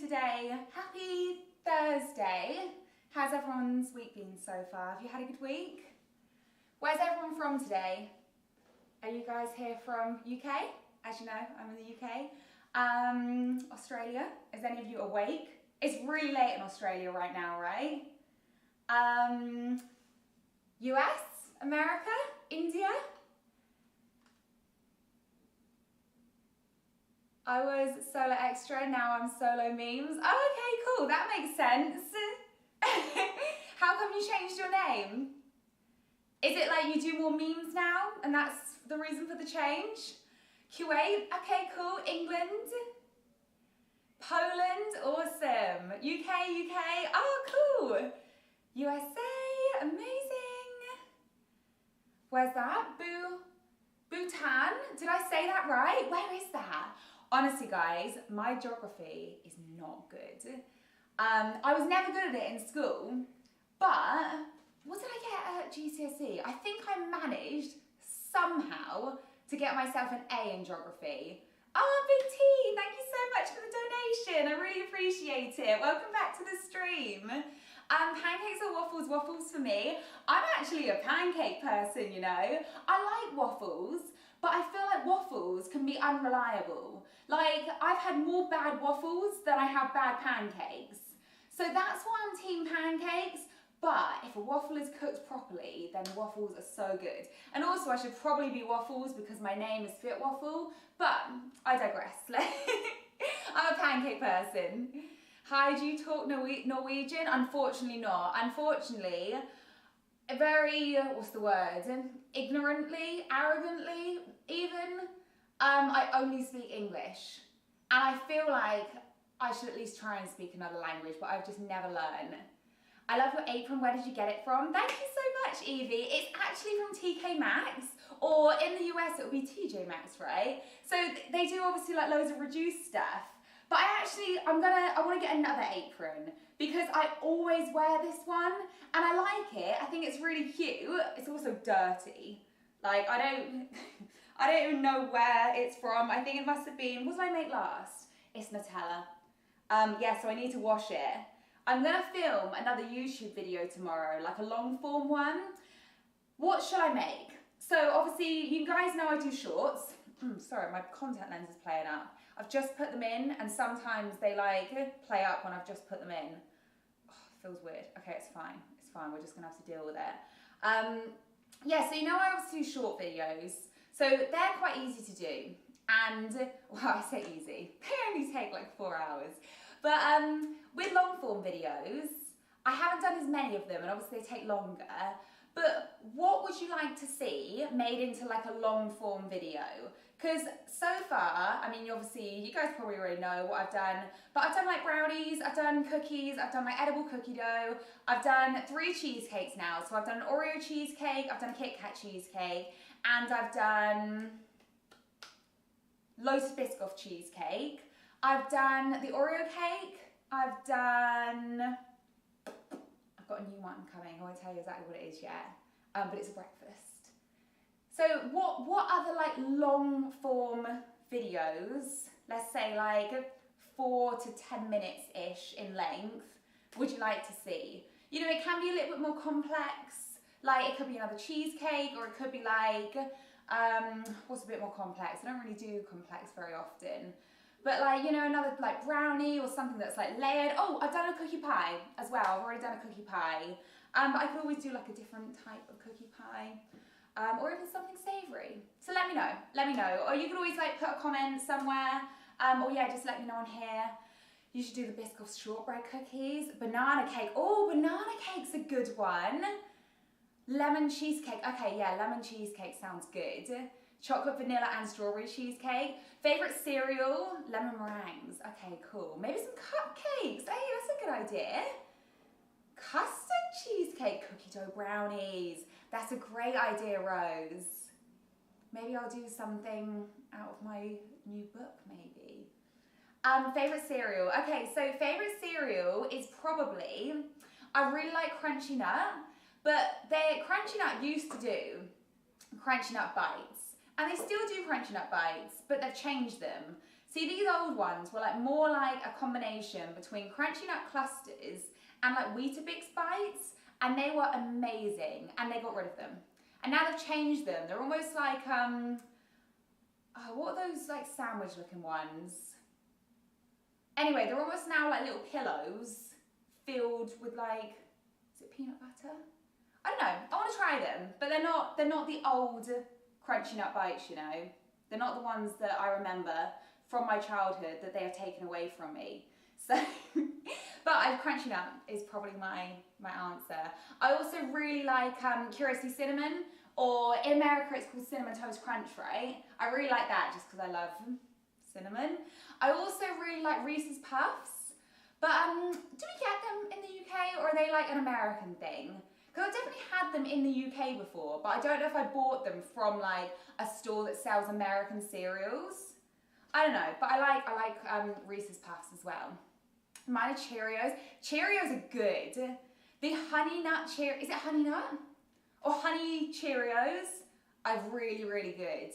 today. Happy Thursday. How's everyone's week been so far? Have you had a good week? Where's everyone from today? Are you guys here from UK? As you know, I'm in the UK. Australia. Is any of you awake? It's really late in Australia right now, right? US? America? India? I was solo extra, now I'm solo memes. Oh, okay, cool, that makes sense. How come you changed your name? Is it like you do more memes now and that's the reason for the change? Kuwait, okay, cool. England? Poland, awesome. UK, oh, cool. USA, amazing. Where's that? Bhutan? Did I say that right? Where is that? Honestly, guys, my geography is not good. I was never good at it in school, but what did I get at GCSE? I think I managed somehow to get myself an A in geography. Oh, Big T, thank you so much for the donation. I really appreciate it. Welcome back to the stream. Pancakes or waffles? Waffles for me. I'm actually a pancake person, you know. I like waffles, but I feel like waffles can be unreliable. Like, I've had more bad waffles than I have bad pancakes. So that's why I'm team pancakes. But if a waffle is cooked properly, then waffles are so good. And also, I should probably be waffles because my name is Fitwaffle, but I digress. I'm a pancake person. Hi, do you talk Norwegian? Unfortunately not. Unfortunately, very, what's the word? Ignorantly, arrogantly, even, I only speak English. And I feel like I should at least try and speak another language, but I've just never learned. I love your apron. Where did you get it from? Thank you so much, Evie. It's actually from TK Maxx, or in the US it would be TJ Maxx, right? So they do obviously like loads of reduced stuff. But I want to get another apron because I always wear this one and I like it. I think it's really cute. It's also dirty. Like I don't even know where it's from. I think it must have been, what did I make last? It's Nutella. Yeah, so I need to wash it. I'm gonna film another YouTube video tomorrow, like a long form one. What should I make? So obviously you guys know I do shorts. Sorry, my contact lens is playing up. I've just put them in and sometimes they like play up when I've just put them in. Oh, it feels weird. Okay, it's fine. It's fine. We're just gonna have to deal with it. Yeah, so you know I always do short videos. So they're quite easy to do. And, well, I say easy. They only take like 4 hours. But with long form videos, I haven't done as many of them and obviously they take longer. But what would you like to see made into like a long form video? Because so far, I mean, obviously, you guys probably already know what I've done, but I've done like brownies, I've done cookies, I've done like edible cookie dough, I've done 3 cheesecakes now. So I've done an Oreo cheesecake, I've done a Kit Kat cheesecake, and I've done Lotus Biscoff cheesecake. I've done the Oreo cake, I've got a new one coming, I won't tell you exactly what it is yet, but it's a breakfast. So what other like long form videos, let's say like 4 to 10 minutes-ish in length, would you like to see? You know, it can be a little bit more complex, like it could be another cheesecake or it could be like, what's a bit more complex? I don't really do complex very often. But like, you know, another like brownie or something that's like layered. Oh, I've done a cookie pie as well. I've already done a cookie pie. But I could always do like a different type of cookie pie. Or even something savoury. So let me know. Or you could always like put a comment somewhere. Or yeah, just let me know on here. You should do the Biscoff shortbread cookies. Banana cake. Oh, banana cake's a good one. Lemon cheesecake. Okay, yeah, lemon cheesecake sounds good. Chocolate, vanilla, and strawberry cheesecake. Favourite cereal? Lemon meringues. Okay, cool. Maybe some cupcakes. Hey, that's a good idea. Custard cheesecake, cookie dough brownies. That's a great idea, Rose. Maybe I'll do something out of my new book, maybe. Favourite cereal. Okay, so favourite cereal is probably, I really like Crunchy Nut, but Crunchy Nut used to do Crunchy Nut Bites. And they still do Crunchy Nut Bites, but they've changed them. See, these old ones were like more like a combination between Crunchy Nut Clusters and like Weetabix bites, and they were amazing, and they got rid of them. And now they've changed them. They're almost like, what are those like sandwich looking ones? Anyway, they're almost now like little pillows filled with like, is it peanut butter? I don't know, I want to try them, but they're not the old Crunchy Nut Bites, you know. They're not the ones that I remember from my childhood that they have taken away from me. So, but Crunchy Nut is probably my answer. I also really like Curiously Cinnamon, or in America it's called Cinnamon Toast Crunch, right? I really like that just because I love cinnamon. I also really like Reese's Puffs, but do we get them in the UK, or are they like an American thing? Because I've definitely had them in the UK before, but I don't know if I bought them from like a store that sells American cereals. I don't know, but I like Reese's Puffs as well. Mine are Cheerios. Cheerios are good. The Honey Nut is it Honey Nut? Or Honey Cheerios are really, really good.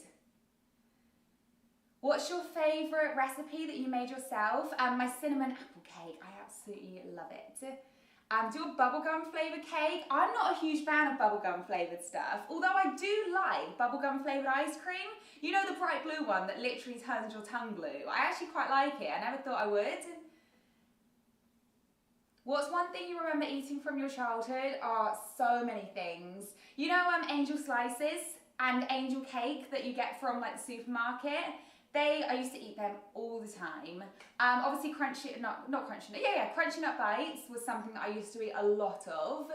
What's your favourite recipe that you made yourself? My cinnamon apple cake. I absolutely love it. Do a bubblegum flavoured cake. I'm not a huge fan of bubblegum flavoured stuff, although I do like bubblegum flavoured ice cream. You know, the bright blue one that literally turns your tongue blue. I actually quite like it. I never thought I would. What's one thing you remember eating from your childhood? So many things. You know, angel slices and angel cake that you get from like the supermarket? I used to eat them all the time. Obviously Crunchy Nut Bites was something that I used to eat a lot of.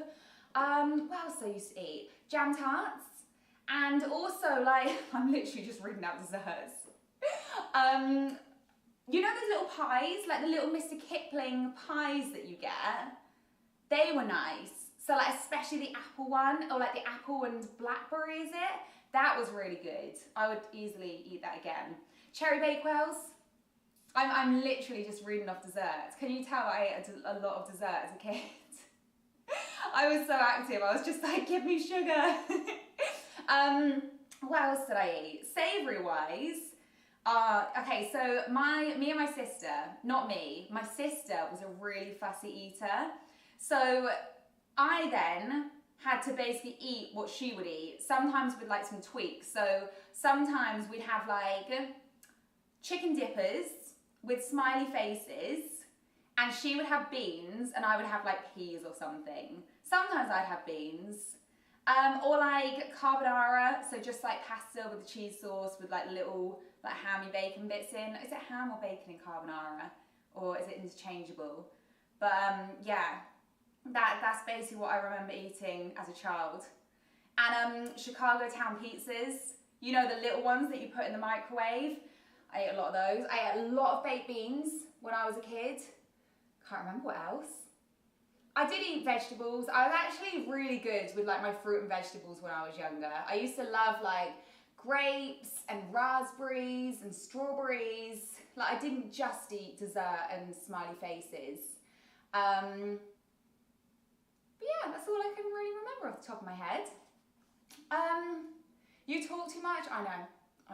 What else I used to eat? Jam tarts. And also, like, I'm literally just reading out desserts. You know those little pies, like the little Mr. Kipling pies that you get? They were nice. So like especially the apple one, or like the apple and blackberry, is it? That was really good. I would easily eat that again. Cherry Bakewells. I'm literally just reading off desserts. Can you tell I ate a lot of dessert as a kid? I was so active. I was just like, give me sugar. What else did I eat? Savoury wise. Okay, so me and my sister, not me, my sister was a really fussy eater. So I then had to basically eat what she would eat, sometimes with like some tweaks. So sometimes we'd have like chicken dippers with smiley faces, and she would have beans and I would have like peas or something. Sometimes I'd have beans. Or like carbonara, so just like pasta with the cheese sauce with like little like hammy bacon bits in. Is it ham or bacon in carbonara? Or is it interchangeable? But yeah, that's basically what I remember eating as a child. And Chicago Town pizzas, you know, the little ones that you put in the microwave. I ate a lot of those. I ate a lot of baked beans when I was a kid. Can't remember what else. I did eat vegetables. I was actually really good with like my fruit and vegetables when I was younger. I used to love like grapes and raspberries and strawberries. Like I didn't just eat dessert and smiley faces. But yeah, that's all I can really remember off the top of my head. You talk too much? I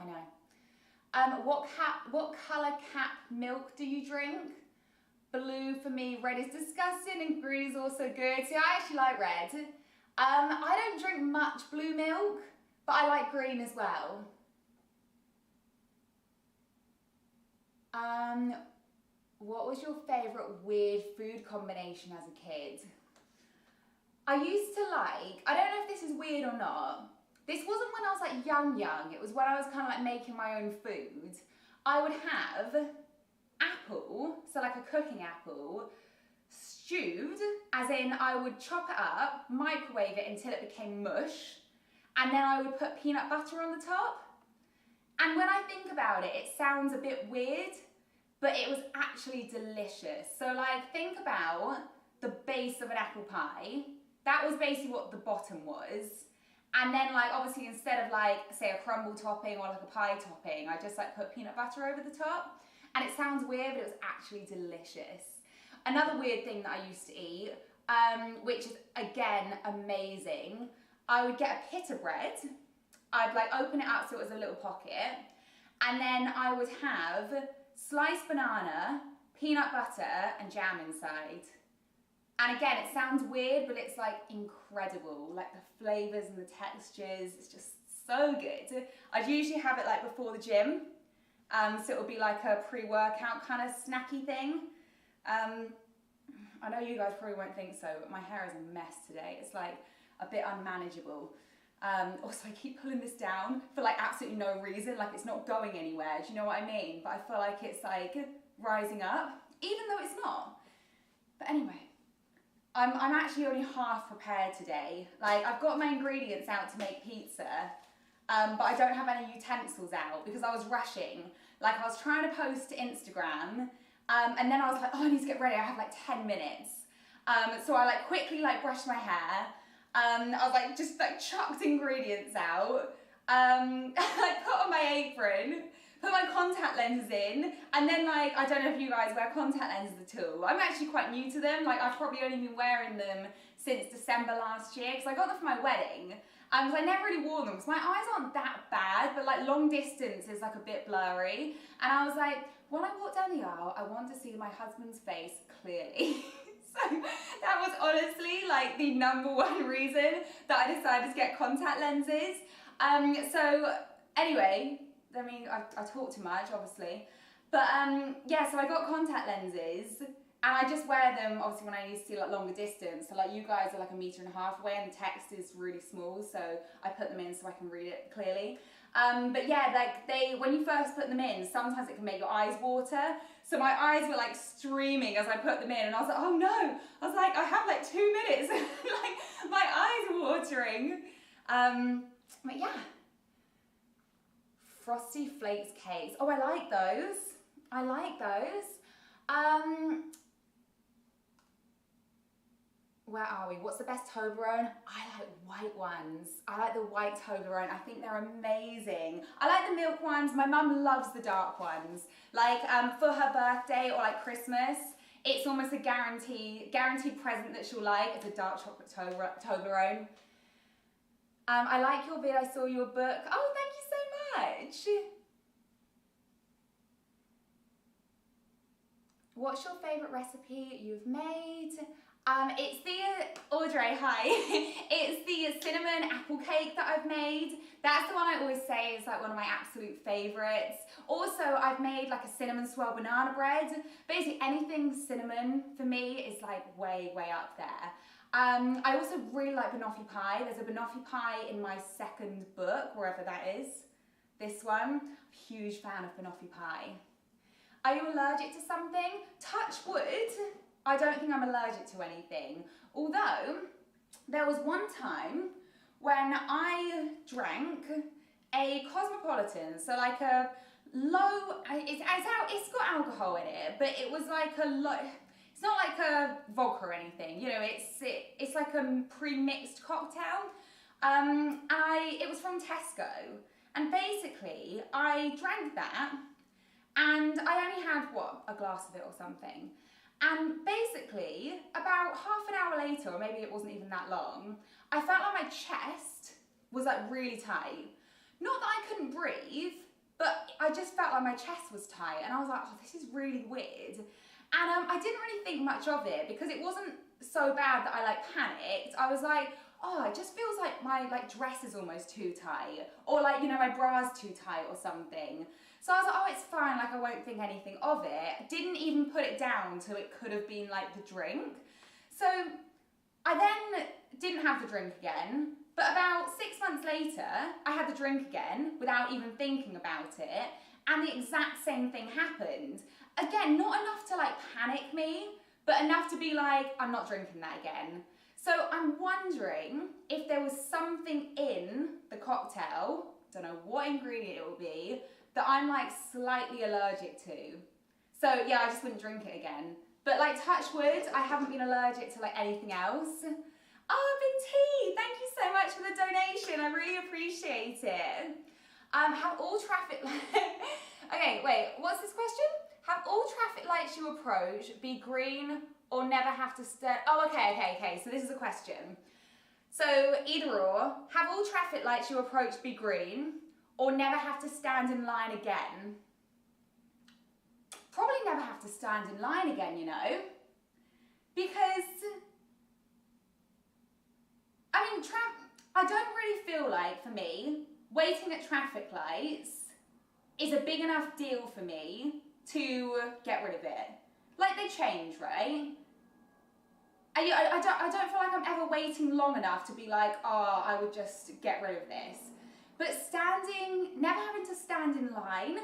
know. What colour cap milk do you drink? Blue for me, red is disgusting, and green is also good. See, I actually like red. I don't drink much blue milk, but I like green as well. What was your favourite weird food combination as a kid? I used to like, I don't know if this is weird or not. This wasn't when I was like young. It was when I was kind of like making my own food. I would have apple, so like a cooking apple, stewed, as in I would chop it up, microwave it until it became mush, and then I would put peanut butter on the top. And when I think about it, it sounds a bit weird, but it was actually delicious. So like, think about the base of an apple pie. That was basically what the bottom was. And then like, obviously instead of like, say a crumble topping or like a pie topping, I just like put peanut butter over the top. And it sounds weird, but it was actually delicious. Another weird thing that I used to eat, which is again amazing, I would get a pita bread. I'd like open it up so it was a little pocket, and then I would have sliced banana, peanut butter, and jam inside. And again, it sounds weird, but it's like incredible. Like the flavors and the textures, it's just so good. I'd usually have it like before the gym. So it'll be like a pre-workout kind of snacky thing. I know you guys probably won't think so, but my hair is a mess today. It's like a bit unmanageable. Also, I keep pulling this down for like absolutely no reason, like it's not going anywhere, do you know what I mean? But I feel like it's like rising up, even though it's not. But anyway, I'm actually only half prepared today. Like I've got my ingredients out to make pizza, but I don't have any utensils out because I was rushing. Like I was trying to post to Instagram, and then I was like, oh, I need to get ready, I have like 10 minutes. So I like quickly like brushed my hair. I was like, just like chucked ingredients out. I put on my apron, put my contact lenses in, and then like, I don't know if you guys wear contact lenses at all. I'm actually quite new to them. Like I've probably only been wearing them since December last year, because I got them for my wedding. Because I never really wore them, because my eyes aren't that bad, but like long distance is like a bit blurry. And I was like, when I walk down the aisle, I want to see my husband's face clearly. So that was honestly like the #1 reason that I decided to get contact lenses. So anyway, I mean, I talk too much, obviously. But yeah, so I got contact lenses, and I just wear them obviously when I need to see like longer distance. So like you guys are like 1.5 meters away, and the text is really small, so I put them in so I can read it clearly. But yeah, like when you first put them in, sometimes it can make your eyes water. So my eyes were like streaming as I put them in, and I was like, oh no, I was like, I have like 2 minutes, like my eyes are watering. But yeah, Frosty Flakes cakes. Oh, I like those. I like those. Where are we? What's the best Toblerone? I like white ones. I like the white Toblerone. I think they're amazing. I like the milk ones. My mum loves the dark ones. Like for her birthday or like Christmas, it's almost a guaranteed present that she'll like. It's a dark chocolate Toblerone. I like your vid. I saw your book. Oh, thank you so much. What's your favourite recipe you've made? It's the, Audrey, hi. It's the cinnamon apple cake that I've made. That's the one I always say is like one of my absolute favourites. Also, I've made like a cinnamon swirl banana bread. Basically anything cinnamon for me is like way, way up there. I also really like banoffee pie. There's a banoffee pie in my second book, wherever that is. This one, huge fan of banoffee pie. Are you allergic to something? Touch wood. I don't think I'm allergic to anything. Although, there was one time when I drank a Cosmopolitan, so like a low, it's got alcohol in it, but it was like a low, it's not like a vodka or anything, you know, it's like a pre-mixed cocktail. It was from Tesco, and basically I drank that, and I only had, what, a glass of it or something. And basically, about half an hour later, or maybe it wasn't even that long, I felt like my chest was like really tight. Not that I couldn't breathe, but I just felt like my chest was tight, and I was like, oh, this is really weird. And I didn't really think much of it, because it wasn't so bad that I like panicked. I was like, oh, it just feels like my like dress is almost too tight, or like, you know, my bra's too tight or something. So I was like, oh, it's fine, like I won't think anything of it. Didn't even put it down till it could have been like the drink. So I then didn't have the drink again, but about 6 months later, I had the drink again without even thinking about it, and the exact same thing happened. Again, not enough to like panic me, but enough to be like, I'm not drinking that again. So I'm wondering if there was something in the cocktail, don't know what ingredient it will be, that I'm like slightly allergic to. So yeah, I just wouldn't drink it again. But like touch wood, I haven't been allergic to like anything else. Oh, Big T, thank you so much for the donation. I really appreciate it. Have all traffic okay, wait, what's this question? Have all traffic lights you approach be green or never have to stand? Oh, okay, so this is a question. So either or, have all traffic lights you approach be green or never have to stand in line again? probably never have to stand in line again, you know? Because, I mean, I don't really feel like, for me, waiting at traffic lights is a big enough deal for me to get rid of it. Like, they change, right? I don't feel like I'm ever waiting long enough to be like, oh, I would just get rid of this. But never having to stand in line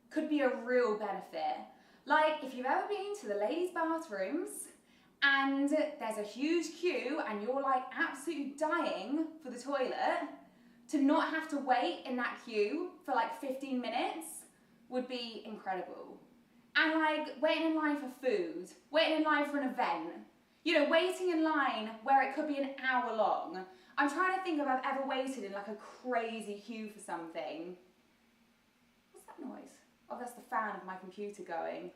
could be a real benefit. Like, if you've ever been to the ladies' bathrooms and there's a huge queue and you're like absolutely dying for the toilet, to not have to wait in that queue for like 15 minutes would be incredible. And like waiting in line for food, waiting in line for an event, you know, waiting in line where it could be an hour long. I'm trying to think if I've ever waited in like a crazy queue for something. What's that noise? Oh, that's the fan of my computer going.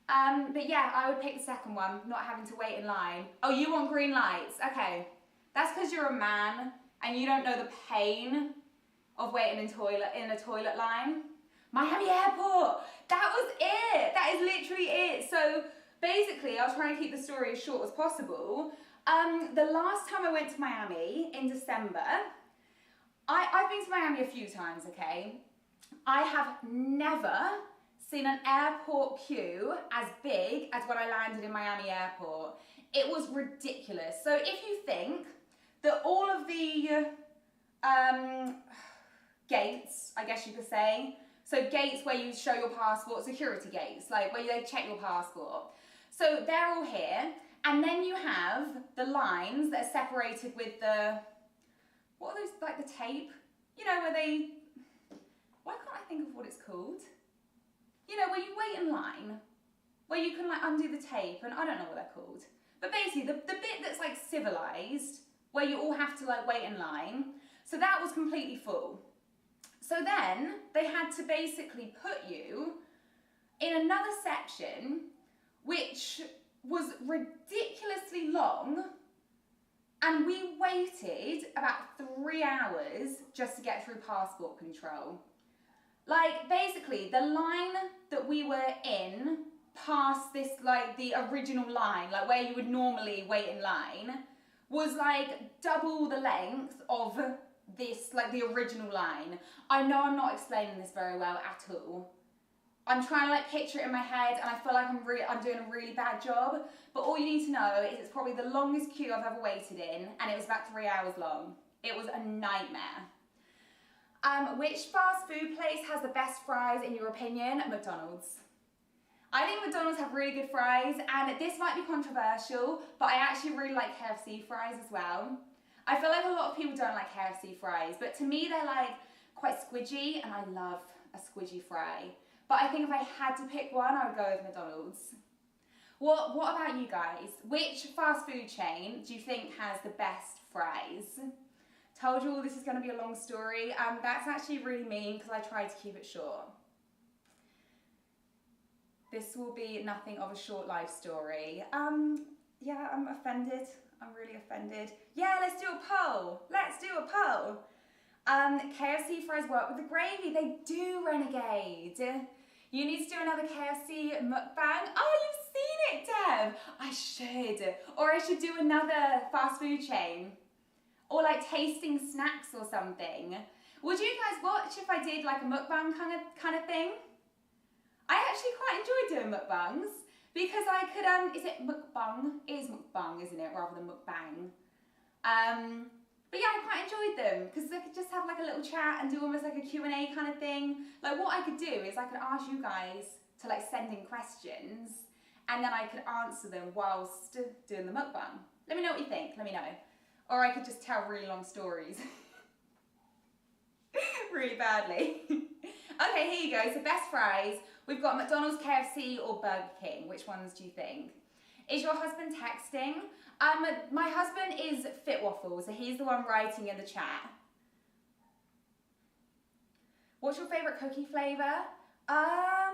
But yeah, I would pick the second one, not having to wait in line. Oh, you want green lights? Okay. That's because you're a man and you don't know the pain of waiting in a toilet line. Miami Airport! That was it! That is literally it. So basically, I'll try and keep the story as short as possible. The last time I went to Miami in December, I've been to Miami a few times, okay? I have never seen an airport queue as big as when I landed in Miami Airport. It was ridiculous. So if you think that all of the gates, I guess you could say, so gates where you show your passport, security gates, like where they check your passport. So they're all here, and then you have the lines that are separated with the, what are those, like the tape? You know, where they, why can't I think of what it's called? You know, where you wait in line, where you can like undo the tape, and I don't know what they're called. But basically, the bit that's like civilized, where you all have to like wait in line, so that was completely full. So then they had to basically put you in another section, which was ridiculously long, and we waited about 3 hours just to get through passport control. Like, basically, the line that we were in past this, like, the original line, like where you would normally wait in line, was like double the length of this, like the original line. I know I'm not explaining this very well at all. I'm trying to like picture it in my head, and I feel like I'm doing a really bad job, but all you need to know is it's probably the longest queue I've ever waited in, and it was about 3 hours long. It was a nightmare. Which fast food place has the best fries in your opinion? McDonald's. I think McDonald's have really good fries, and this might be controversial, but I actually really like KFC fries as well. I feel like a lot of people don't like KFC fries, but to me they're like quite squidgy, and I love a squidgy fry. But I think if I had to pick one, I would go with McDonald's. What about you guys? Which fast food chain do you think has the best fries? Told you all this is going to be a long story. That's actually really mean because I tried to keep it short. This will be nothing of a short life story. Yeah, I'm offended. I'm really offended. Yeah, let's do a poll. Let's do a poll. KFC fries work with the gravy. They do, Renegade. You need to do another KFC mukbang. Oh, you've seen it, Dev. I should. Or I should do another fast food chain. Or like tasting snacks or something. Would you guys watch if I did like a mukbang kind of thing? I actually quite enjoy doing mukbangs because I could, is it mukbang? It is mukbang, isn't it, rather than mukbang. But yeah, I quite enjoyed them because I could just have like a little chat and do almost like a Q&A kind of thing. Like what I could do is I could ask you guys to like send in questions and then I could answer them whilst doing the mukbang. Let me know what you think, let me know. Or I could just tell really long stories. Really badly. Okay, here you go, so best fries. We've got McDonald's, KFC or Burger King. Which ones do you think? Is your husband texting? My husband is Fitwaffle, so he's the one writing in the chat. What's your favourite cookie flavour? I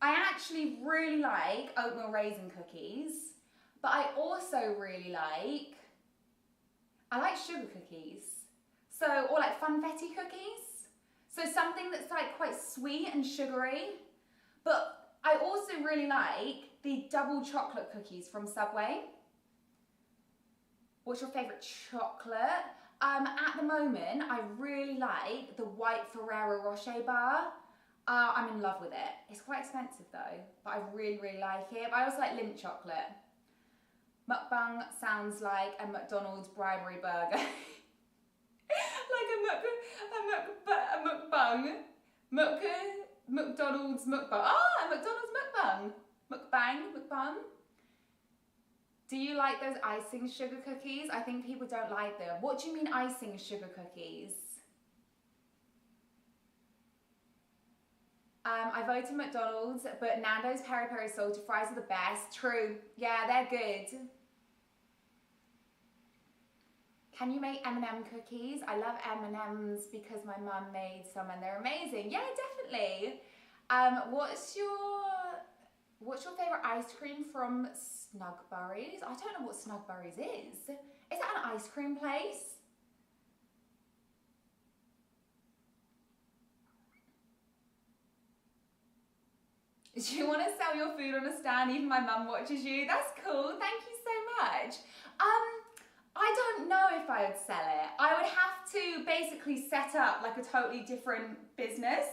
actually really like oatmeal raisin cookies, but I also really like, I like sugar cookies. So, or like funfetti cookies. So something that's like quite sweet and sugary. But I also really like the double chocolate cookies from Subway. What's your favourite chocolate? At the moment, I really like the white Ferrero Rocher bar. I'm in love with it. It's quite expensive though, but I really, really like it. But I also like Lindt chocolate. Mukbang sounds like a McDonald's bribery burger. Like a mukbang. McDonald's mukbang. Ah, a McDonald's mukbang. Mukbang. Do you like those icing sugar cookies? I think people don't like them. What do you mean icing sugar cookies? I voted McDonald's, but Nando's peri peri salted fries are the best. True. Yeah, they're good. Can you make M&M cookies? I love M&Ms because my mum made some and they're amazing. Yeah, definitely. What's your favourite ice cream from Snugburys? I don't know what Snugburys is. Is that an ice cream place? Do you want to sell your food on a stand? Even my mum watches you. That's cool. Thank you so much. I don't know if I would sell it. I would have to basically set up like a totally different business,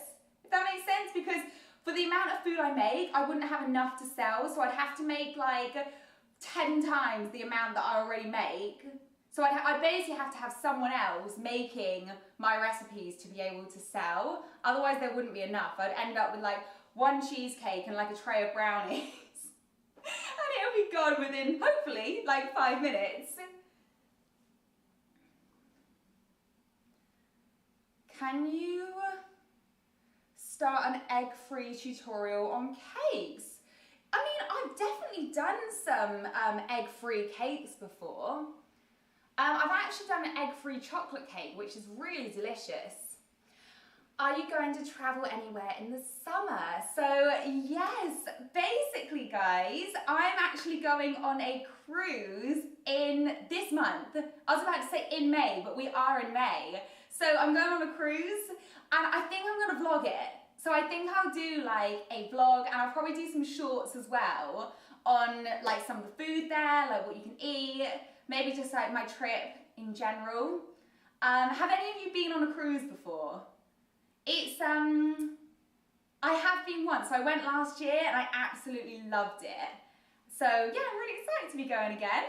if that makes sense, because for the amount of food I make, I wouldn't have enough to sell, so I'd have to make like 10 times the amount that I already make. So I'd basically have to have someone else making my recipes to be able to sell. Otherwise there wouldn't be enough. I'd end up with like one cheesecake and like a tray of brownies. And it'll be gone within, hopefully, like 5 minutes. Can you start an egg-free tutorial on cakes? I mean, I've definitely done some egg-free cakes before. I've actually done an egg-free chocolate cake, which is really delicious. Are you going to travel anywhere in the summer? So yes, basically guys, I'm actually going on a cruise in this month. I was about to say in May, but we are in May. So I'm going on a cruise and I think I'm gonna vlog it. So I think I'll do like a vlog and I'll probably do some shorts as well on like some of the food there, like what you can eat, maybe just like my trip in general. Have any of you been on a cruise before? It's, I have been once, so I went last year and I absolutely loved it. So yeah, I'm really excited to be going again.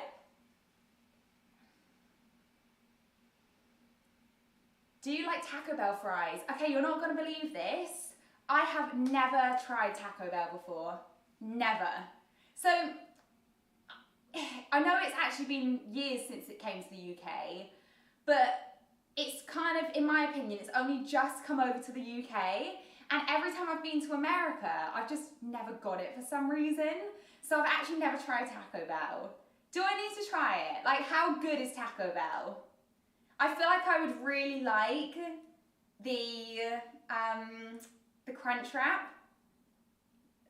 Do you like Taco Bell fries? Okay, you're not gonna believe this. I have never tried Taco Bell before. Never. So, I know it's actually been years since it came to the UK, but it's kind of, in my opinion, it's only just come over to the UK, and every time I've been to America, I've just never got it for some reason. So I've actually never tried Taco Bell. Do I need to try it? Like, how good is Taco Bell? I feel like I would really like the Crunch Wrap.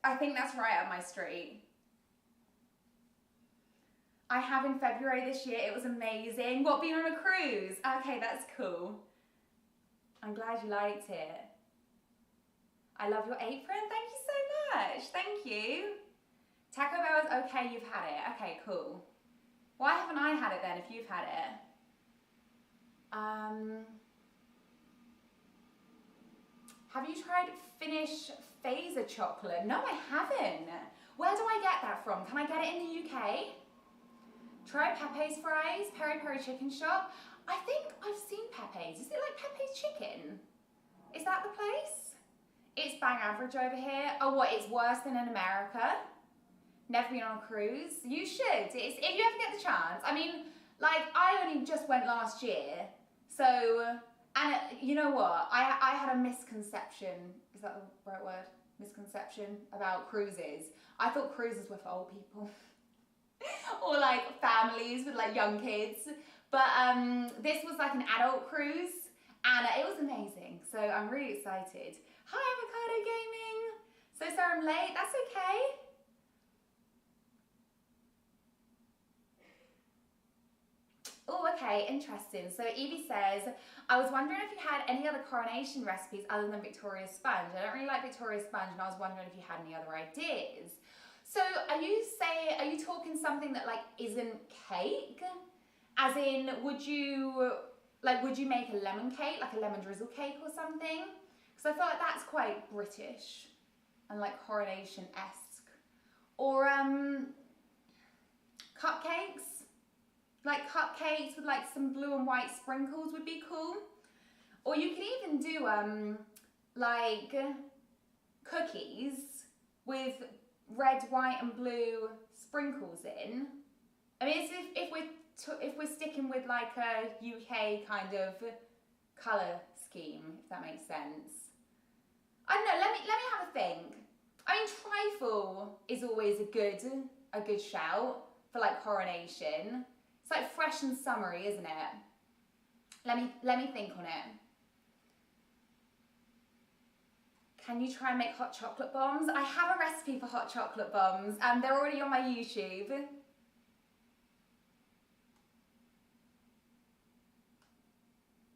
I think that's right up my street. I have in February this year. It was amazing. What, being on a cruise? Okay, that's cool. I'm glad you liked it. I love your apron. Thank you so much. Thank you. Taco Bell is okay, you've had it. Okay, cool. Why haven't I had it then if you've had it? Have you tried Finnish Phaser chocolate? No, I haven't. Where do I get that from? Can I get it in the UK? Try Pepe's fries, Peri Peri Chicken Shop. I think I've seen Pepe's. Is it like Pepe's Chicken? Is that the place? It's bang average over here. Oh, what, it's worse than in America? Never been on a cruise? You should, if you ever get the chance. I mean, like, I only just went last year. So, and you know what? I had a misconception. Is that the right word? Misconception about cruises. I thought cruises were for old people. Or like families with like young kids. But this was like an adult cruise and it was amazing. So I'm really excited. Hi Avocado Gaming. So sorry I'm late, that's okay. Oh, okay, interesting. So Evie says, I was wondering if you had any other coronation recipes other than Victoria sponge. I don't really like Victoria sponge, and I was wondering if you had any other ideas. So are you talking something that like isn't cake? As in, would you make a lemon cake, like a lemon drizzle cake or something? Because I feel like that's quite British and like coronation-esque. Or cupcakes. Like cupcakes with like some blue and white sprinkles would be cool. Or you can even do like cookies with red, white and blue sprinkles in. I mean, it's if we're sticking with like a UK kind of colour scheme, if that makes sense. I don't know, let me have a think. I mean, trifle is always a good shout for like coronation. It's like fresh and summery, isn't it? Let me think on it. Can you try and make hot chocolate bombs? I have a recipe for hot chocolate bombs. They're already on my YouTube.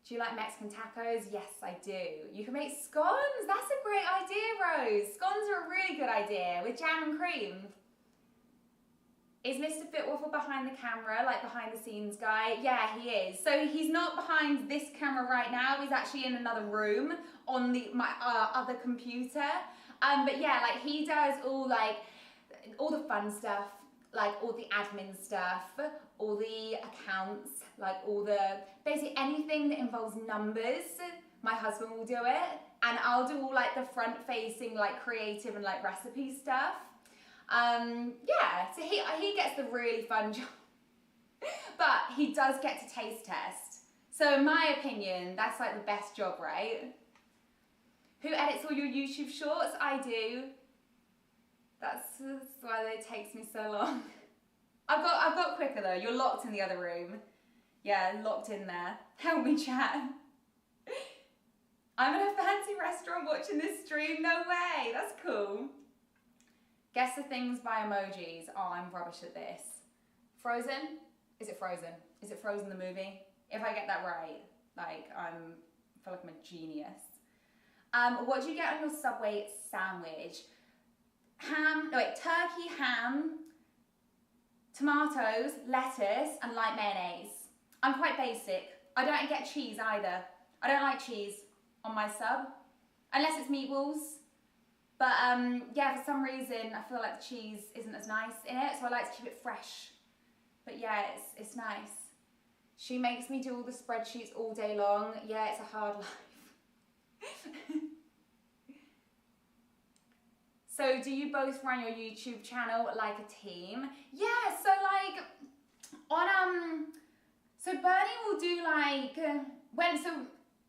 Do you like Mexican tacos? Yes, I do. You can make scones. That's a great idea, Rose. Scones are a really good idea with jam and cream. Is Mr. Fitwaffle behind the camera, like behind the scenes guy? Yeah, he is. So he's not behind this camera right now. He's actually in another room on my other computer. But yeah, like he does all the fun stuff, like all the admin stuff, all the accounts, like basically anything that involves numbers. My husband will do it, and I'll do all like the front-facing, like creative and like recipe stuff. Yeah, so he gets the really fun job, but he does get to taste test. So in my opinion, that's like the best job, right? Who edits all your YouTube shorts? I do. That's why it takes me so long. I've got quicker though. You're locked in the other room. Yeah, locked in there. Help me, chat. I'm in a fancy restaurant watching this stream. No way. That's cool. Guess the things by emojis. Oh, I'm rubbish at this. Frozen? Is it Frozen? Is it Frozen the movie? If I get that right, like I feel like I'm a genius. What do you get on your Subway sandwich? Turkey, ham, tomatoes, lettuce, and light mayonnaise. I'm quite basic. I don't get cheese either. I don't like cheese on my sub, unless it's meatballs. But yeah, for some reason, I feel like the cheese isn't as nice in it, so I like to keep it fresh. But yeah, it's nice. She makes me do all the spreadsheets all day long. Yeah, it's a hard life. So do you both run your YouTube channel like a team? Yeah, so like so Bernie will do like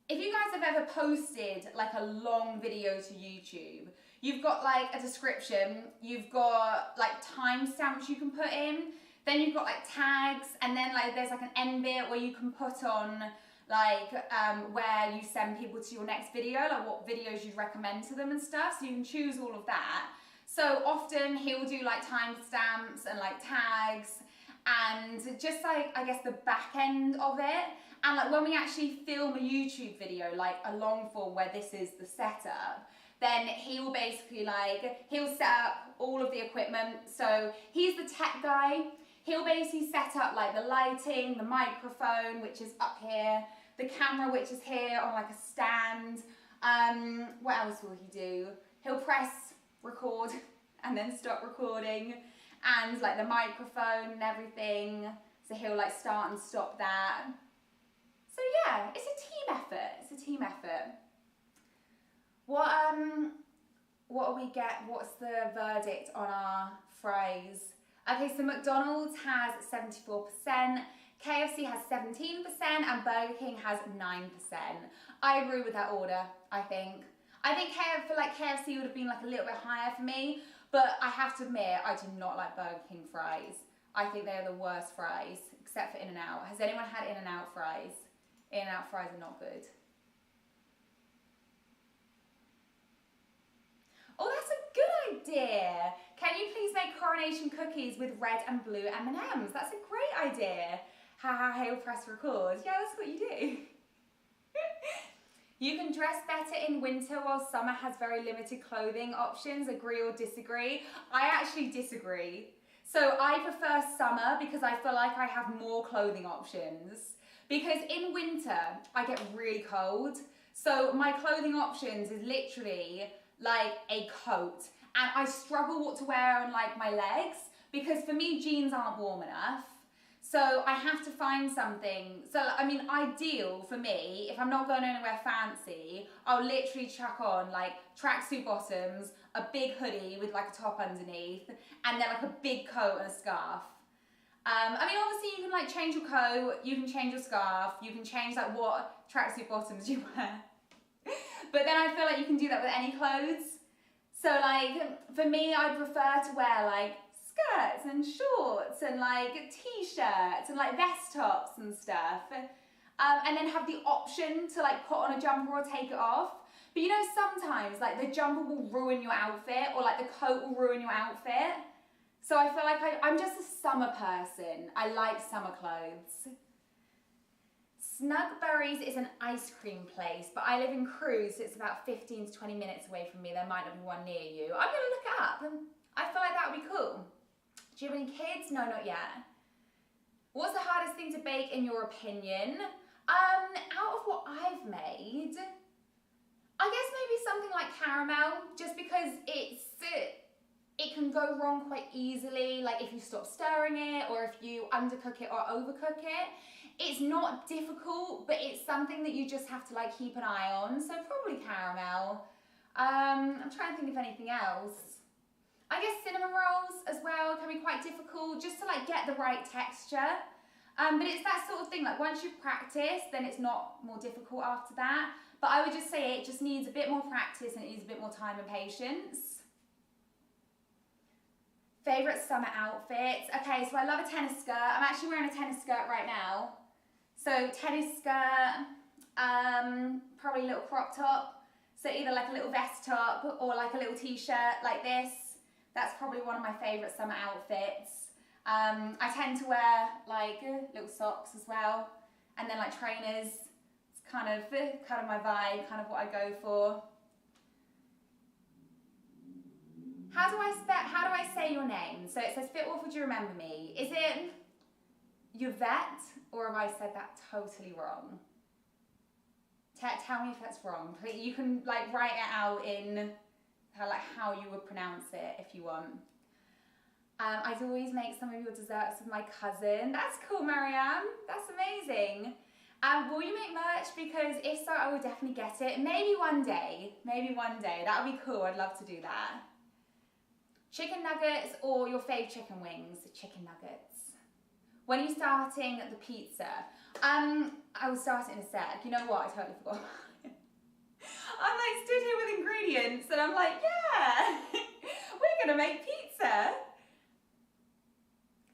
if you guys have ever posted like a long video to YouTube, you've got like a description, you've got like timestamps you can put in, then you've got like tags, and then like there's like an end bit where you can put on like where you send people to your next video, like what videos you'd recommend to them and stuff, so you can choose all of that. So often he'll do like timestamps and like tags and just like, I guess the back end of it. And like when we actually film a YouTube video, like a long form where this is the setup, then he'll basically he'll set up all of the equipment. So he's the tech guy. He'll basically set up like the lighting, the microphone, which is up here, the camera, which is here on like a stand. What else will he do? He'll press record and then stop recording, and like the microphone and everything. So he'll like start and stop that. So yeah, it's a team effort. It's a team effort. What's the verdict on our fries? Okay, so McDonald's has 74%, KFC has 17%, and Burger King has 9%. I agree with that order, I think. I think KFC would have been like a little bit higher for me, but I have to admit, I do not like Burger King fries. I think they are the worst fries, except for In-N-Out. Has anyone had In-N-Out fries? In-N-Out fries are not good. Oh, that's a good idea. Can you please make coronation cookies with red and blue M&Ms? That's a great idea. Ha, hail, press, record. Yeah, that's what you do. You can dress better in winter while summer has very limited clothing options. Agree or disagree? I actually disagree. So I prefer summer because I feel like I have more clothing options. Because in winter, I get really cold. So my clothing options is literally like a coat. And I struggle what to wear on like my legs because for me, jeans aren't warm enough. So I have to find something. So I mean, ideal for me, if I'm not going anywhere fancy, I'll literally chuck on like tracksuit bottoms, a big hoodie with like a top underneath, and then like a big coat and a scarf. I mean, obviously you can like change your coat, you can change your scarf, you can change like what tracksuit bottoms you wear. But then I feel like you can do that with any clothes. So like, for me, I prefer to wear like skirts and shorts and like t-shirts and like vest tops and stuff. And then have the option to like put on a jumper or take it off. But you know, sometimes like the jumper will ruin your outfit or like the coat will ruin your outfit. So I feel like I'm just a summer person. I like summer clothes. Snugberries is an ice cream place, but I live in Crewe, so it's about 15 to 20 minutes away from me. There might not be one near you. I'm gonna look it up. I feel like that would be cool. Do you have any kids? No, not yet. What's the hardest thing to bake in your opinion? Out of what I've made, I guess maybe something like caramel, just because it can go wrong quite easily, like if you stop stirring it or if you undercook it or overcook it. It's not difficult, but it's something that you just have to like keep an eye on. So probably caramel. I'm trying to think of anything else. I guess cinnamon rolls as well can be quite difficult just to like get the right texture. But it's that sort of thing, like once you've practiced, then it's not more difficult after that. But I would just say it just needs a bit more practice and it needs a bit more time and patience. Favourite summer outfits? Okay, so I love a tennis skirt. I'm actually wearing a tennis skirt right now. So tennis skirt, probably a little crop top. So either like a little vest top or like a little t-shirt like this. That's probably one of my favourite summer outfits. I tend to wear like little socks as well. And then like trainers. It's kind of my vibe, kind of what I go for. How do I say your name? So it says Fitwaffle, do you remember me? Is it Yvette, or have I said that totally wrong? Tell me if that's wrong. You can like write it out in how you would pronounce it if you want. I'd always make some of your desserts with my cousin. That's cool, Mariam. That's amazing. Will you make merch? Because if so, I will definitely get it. Maybe one day. That would be cool. I'd love to do that. Chicken nuggets or your fave chicken wings? Chicken nuggets. When are you starting the pizza? I will start it in a sec. You know what? I totally forgot. I'm like stood here with ingredients and I'm like, yeah, we're gonna make pizza.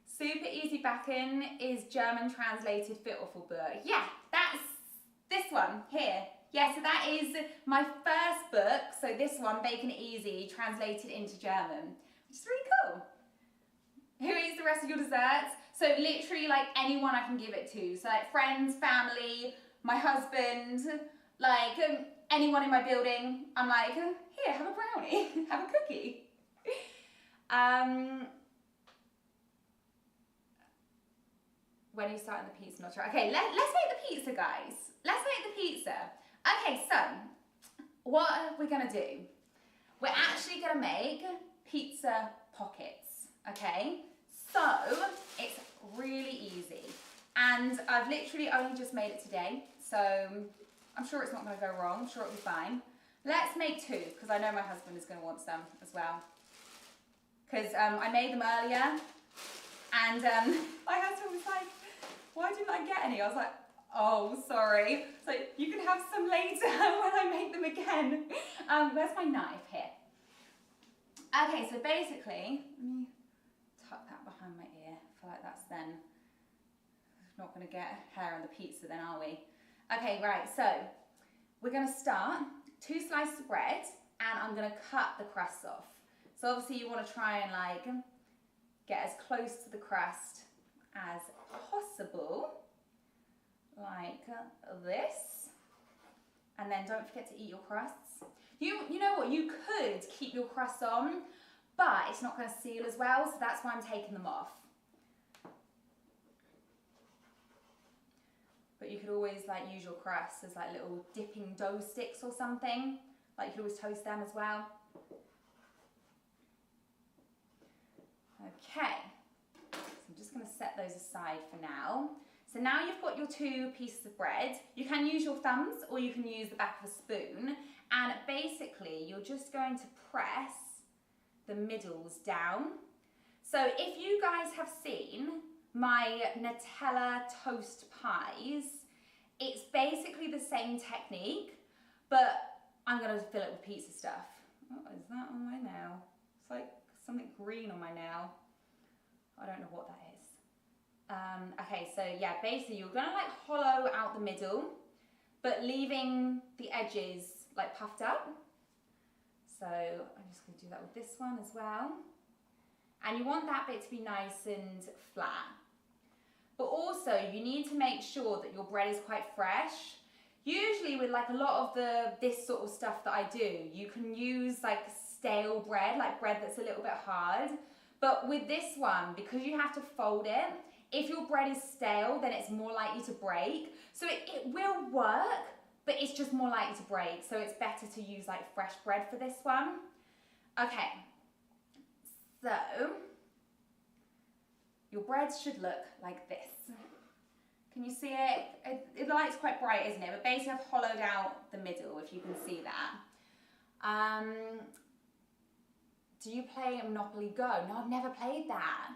Super Easy Backen is German translated Fitwaffle book. Yeah, that's this one here. Yeah, so that is my first book. So this one, Bacon It Easy, translated into German, which is really cool. Who eats the rest of your desserts? So literally like anyone I can give it to. So like friends, family, my husband, like anyone in my building. I'm like, here, have a brownie, have a cookie. When are you starting the pizza? Not sure. Okay, let's make the pizza, guys. Let's make the pizza. Okay, so what are we gonna do? We're actually gonna make pizza pockets, okay? So it's really easy. And I've literally only just made it today, so I'm sure it's not gonna go wrong. I'm sure it'll be fine. Let's make two, because I know my husband is gonna want some as well. Because I made them earlier, and my husband was like, why didn't I get any? I was like, oh, sorry. So you can have some later when I make them again. Where's my knife? Here. Okay, so basically, let me tuck that behind my ear. I feel like that's then not going to get hair on the pizza then, are we? Okay, right, so we're going to start 2 slices of bread and I'm going to cut the crust off. So obviously you want to try and like get as close to the crust as possible, like this. And then don't forget to eat your crusts. You know what, you could keep your crusts on, but it's not going to seal as well, so that's why I'm taking them off. But you could always like use your crusts as like little dipping dough sticks or something. Like you could always toast them as well. Okay, so I'm just going to set those aside for now. So now you've got your 2 pieces of bread. You can use your thumbs or you can use the back of a spoon. And basically you're just going to press the middles down. So if you guys have seen my Nutella toast pies, it's basically the same technique, but I'm going to fill it with pizza stuff. What is that on my nail? It's like something green on my nail. I don't know what that is. Okay, so yeah, basically you're going to like hollow out the middle, but leaving the edges like puffed up. So I'm just going to do that with this one as well. And you want that bit to be nice and flat. But also you need to make sure that your bread is quite fresh. Usually with like a lot of this sort of stuff that I do, you can use like stale bread, like bread that's a little bit hard. But with this one, because you have to fold it, if your bread is stale, then it's more likely to break. So it will work, but it's just more likely to break. So it's better to use like fresh bread for this one. Okay, so your bread should look like this. Can you see it? The light's quite bright, isn't it? But basically I've hollowed out the middle, if you can see that. Do you play Monopoly Go? No, I've never played that.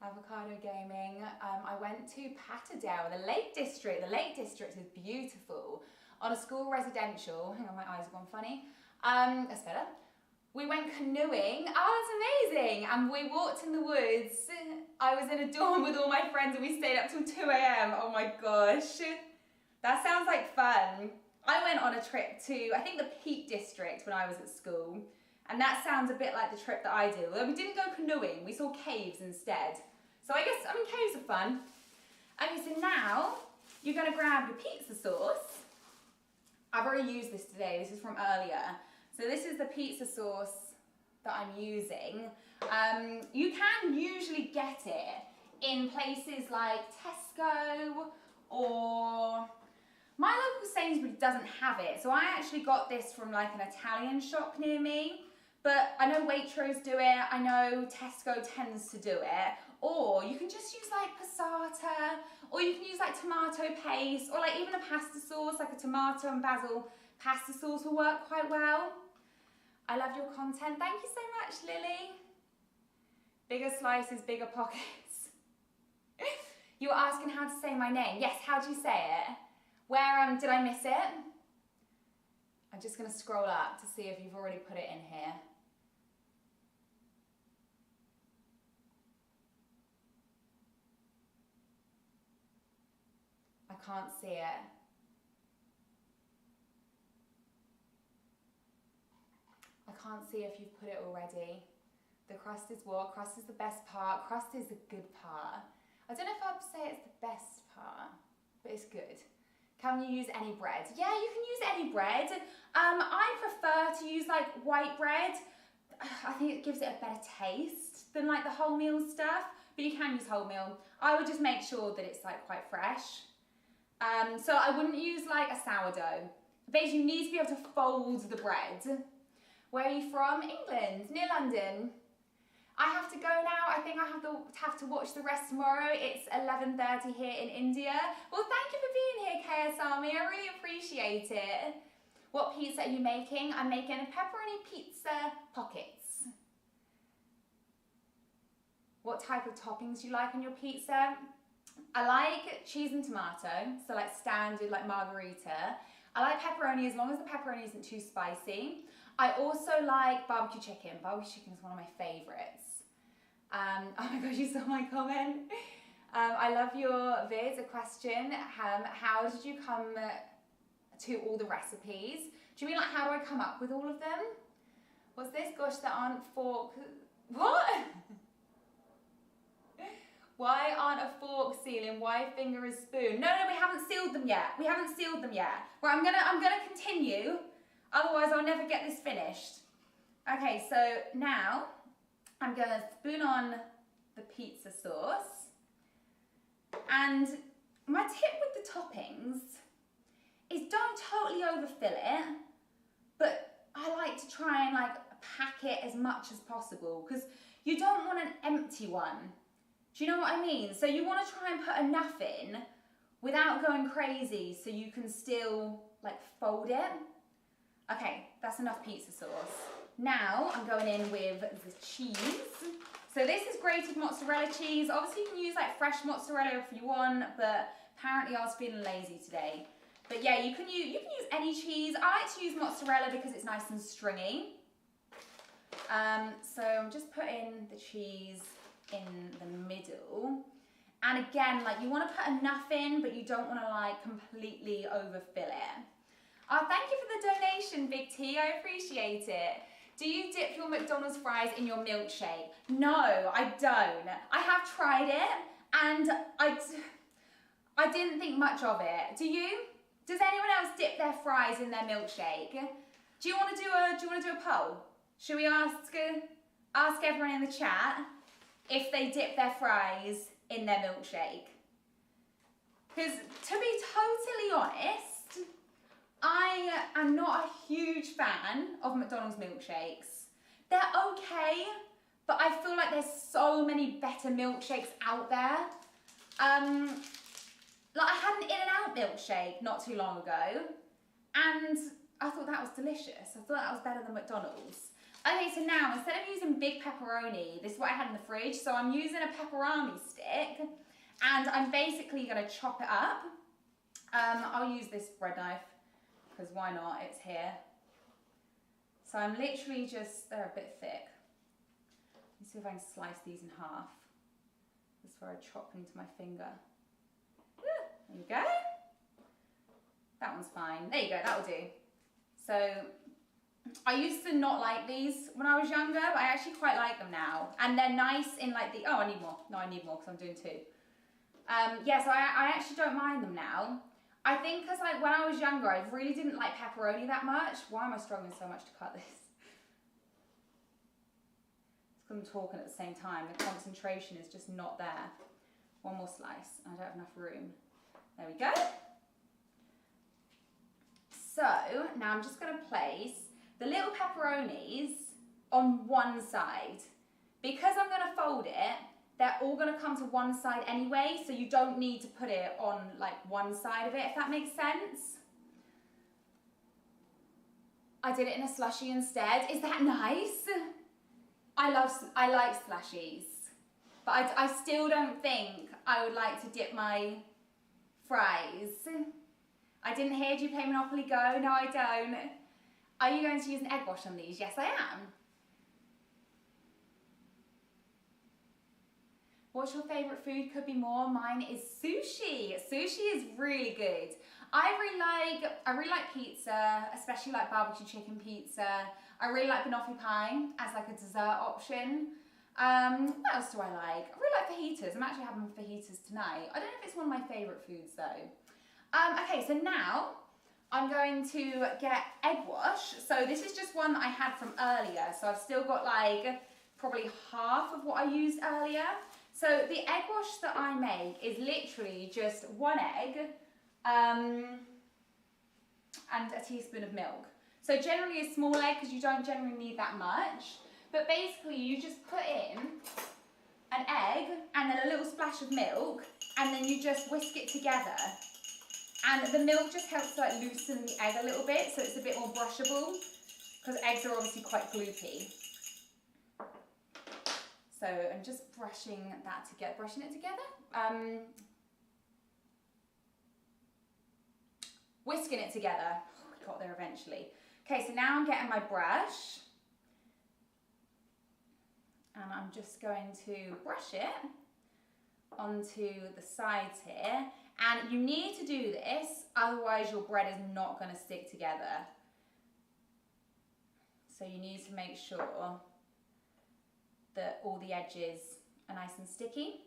Avocado gaming. I went to Patterdale, the Lake District. The Lake District is beautiful. On a school residential, hang on, my eyes have gone funny. That's better. We went canoeing. Oh, it's amazing. And we walked in the woods. I was in a dorm with all my friends and we stayed up till 2 a.m. Oh my gosh. That sounds like fun. I went on a trip to, I think, the Peak District when I was at school. And that sounds a bit like the trip that I did. Although we didn't go canoeing, we saw caves instead. So I guess, caves are fun. Okay, so now you're gonna grab your pizza sauce. I've already used this today, this is from earlier. So this is the pizza sauce that I'm using. You can usually get it in places like Tesco or my local Sainsbury's doesn't have it. So I actually got this from like an Italian shop near me. But I know Waitrose do it, I know Tesco tends to do it. Or you can just use like passata, or you can use like tomato paste, or like even a pasta sauce, like a tomato and basil pasta sauce will work quite well. I love your content. Thank you so much, Lily. Bigger slices, bigger pockets. You were asking how to say my name. Yes, how do you say it? Where, did I miss it? I'm just gonna scroll up to see if you've already put it in here. I can't see it. I can't see if you've put it already. The crust is what? Crust is the best part. Crust is the good part. I don't know if I'd say it's the best part, but it's good. Can you use any bread? Yeah, you can use any bread. I prefer to use like white bread. I think it gives it a better taste than like the wholemeal stuff, but you can use wholemeal. I would just make sure that it's like quite fresh. So I wouldn't use like a sourdough. Basically, you need to be able to fold the bread. Where are you from? England, near London. I have to go now. I think I have to watch the rest tomorrow. It's 11:30 here in India. Well, thank you for being here, KSAmi. I really appreciate it. What pizza are you making? I'm making a pepperoni pizza pockets. What type of toppings do you like on your pizza? I like cheese and tomato, so like standard like margherita. I like pepperoni as long as the pepperoni isn't too spicy. I also like barbecue chicken. Barbecue chicken is one of my favourites. Oh my gosh, you saw my comment? I love your vids. A question, how did you come to all the recipes? Do you mean like how do I come up with all of them? What's this? Gosh, there aren't fork. What? Why aren't a fork sealing? Why finger is spoon? No, we haven't sealed them yet. We haven't sealed them yet. Right, I'm gonna continue. Otherwise, I'll never get this finished. Okay, so now I'm gonna spoon on the pizza sauce. And my tip with the toppings is don't totally overfill it, but I like to try and like pack it as much as possible because you don't want an empty one. Do you know what I mean? So you want to try and put enough in without going crazy so you can still like fold it. Okay, that's enough pizza sauce. Now I'm going in with the cheese. So this is grated mozzarella cheese. Obviously you can use like fresh mozzarella if you want, but apparently I was feeling lazy today. But yeah, you can use any cheese. I like to use mozzarella because it's nice and stringy. So I'm just putting the cheese in the middle. And again, like you want to put enough in, but you don't want to like completely overfill it. Oh, thank you for the donation, Big T. I appreciate it. Do you dip your McDonald's fries in your milkshake? No, I don't. I have tried it and I didn't think much of it. Do you? Does anyone else dip their fries in their milkshake? Do you want to do a poll? Should we ask everyone in the chat if they dip their fries in their milkshake? Because to be totally honest, I am not a huge fan of McDonald's milkshakes. They're okay, but I feel like there's so many better milkshakes out there. Like I had an In-N-Out milkshake not too long ago, and I thought that was delicious. I thought that was better than McDonald's. Okay, so now instead of using big pepperoni, this is what I had in the fridge, so I'm using a pepperoni stick, and I'm basically gonna chop it up. I'll use this bread knife, because why not, it's here. So I'm literally just, they're a bit thick. Let me see if I can slice these in half. This is where I chop into my finger. There you go. That one's fine. There you go, that'll do. So, I used to not like these when I was younger, but I actually quite like them now. And they're nice in like the, oh, I need more. No, I need more because I'm doing two. Yeah, so I actually don't mind them now. I think because like when I was younger, I really didn't like pepperoni that much. Why am I struggling so much to cut this? It's because I'm talking at the same time. The concentration is just not there. One more slice. I don't have enough room. There we go. So now I'm just going to place the little pepperonis on one side. Because I'm going to fold it, they're all going to come to one side anyway, so you don't need to put it on like one side of it, if that makes sense. I did it in a slushie instead. Is that nice? I like slushies, but I still don't think I would like to dip my fries. I didn't hear you play Monopoly Go. No, I don't. Are you going to use an egg wash on these? Yes, I am. What's your favourite food? Could be more. Mine is sushi. Sushi is really good. I really like pizza, especially like barbecue chicken pizza. I really like banoffee pie as like a dessert option. What else do I like? I really like fajitas. I'm actually having fajitas tonight. I don't know if it's one of my favourite foods though. Okay, so now I'm going to get egg wash. So this is just one that I had from earlier. So I've still got like probably half of what I used earlier. So the egg wash that I make is literally just one egg and a teaspoon of milk. So generally a small egg because you don't generally need that much. But basically you just put in an egg and then a little splash of milk and then you just whisk it together. And the milk just helps to like loosen the egg a little bit so it's a bit more brushable because eggs are obviously quite gloopy. So I'm just brushing it together. Whisking it together. Oh, we got there eventually. Okay, so now I'm getting my brush. And I'm just going to brush it onto the sides here. And you need to do this, otherwise your bread is not going to stick together. So you need to make sure that all the edges are nice and sticky.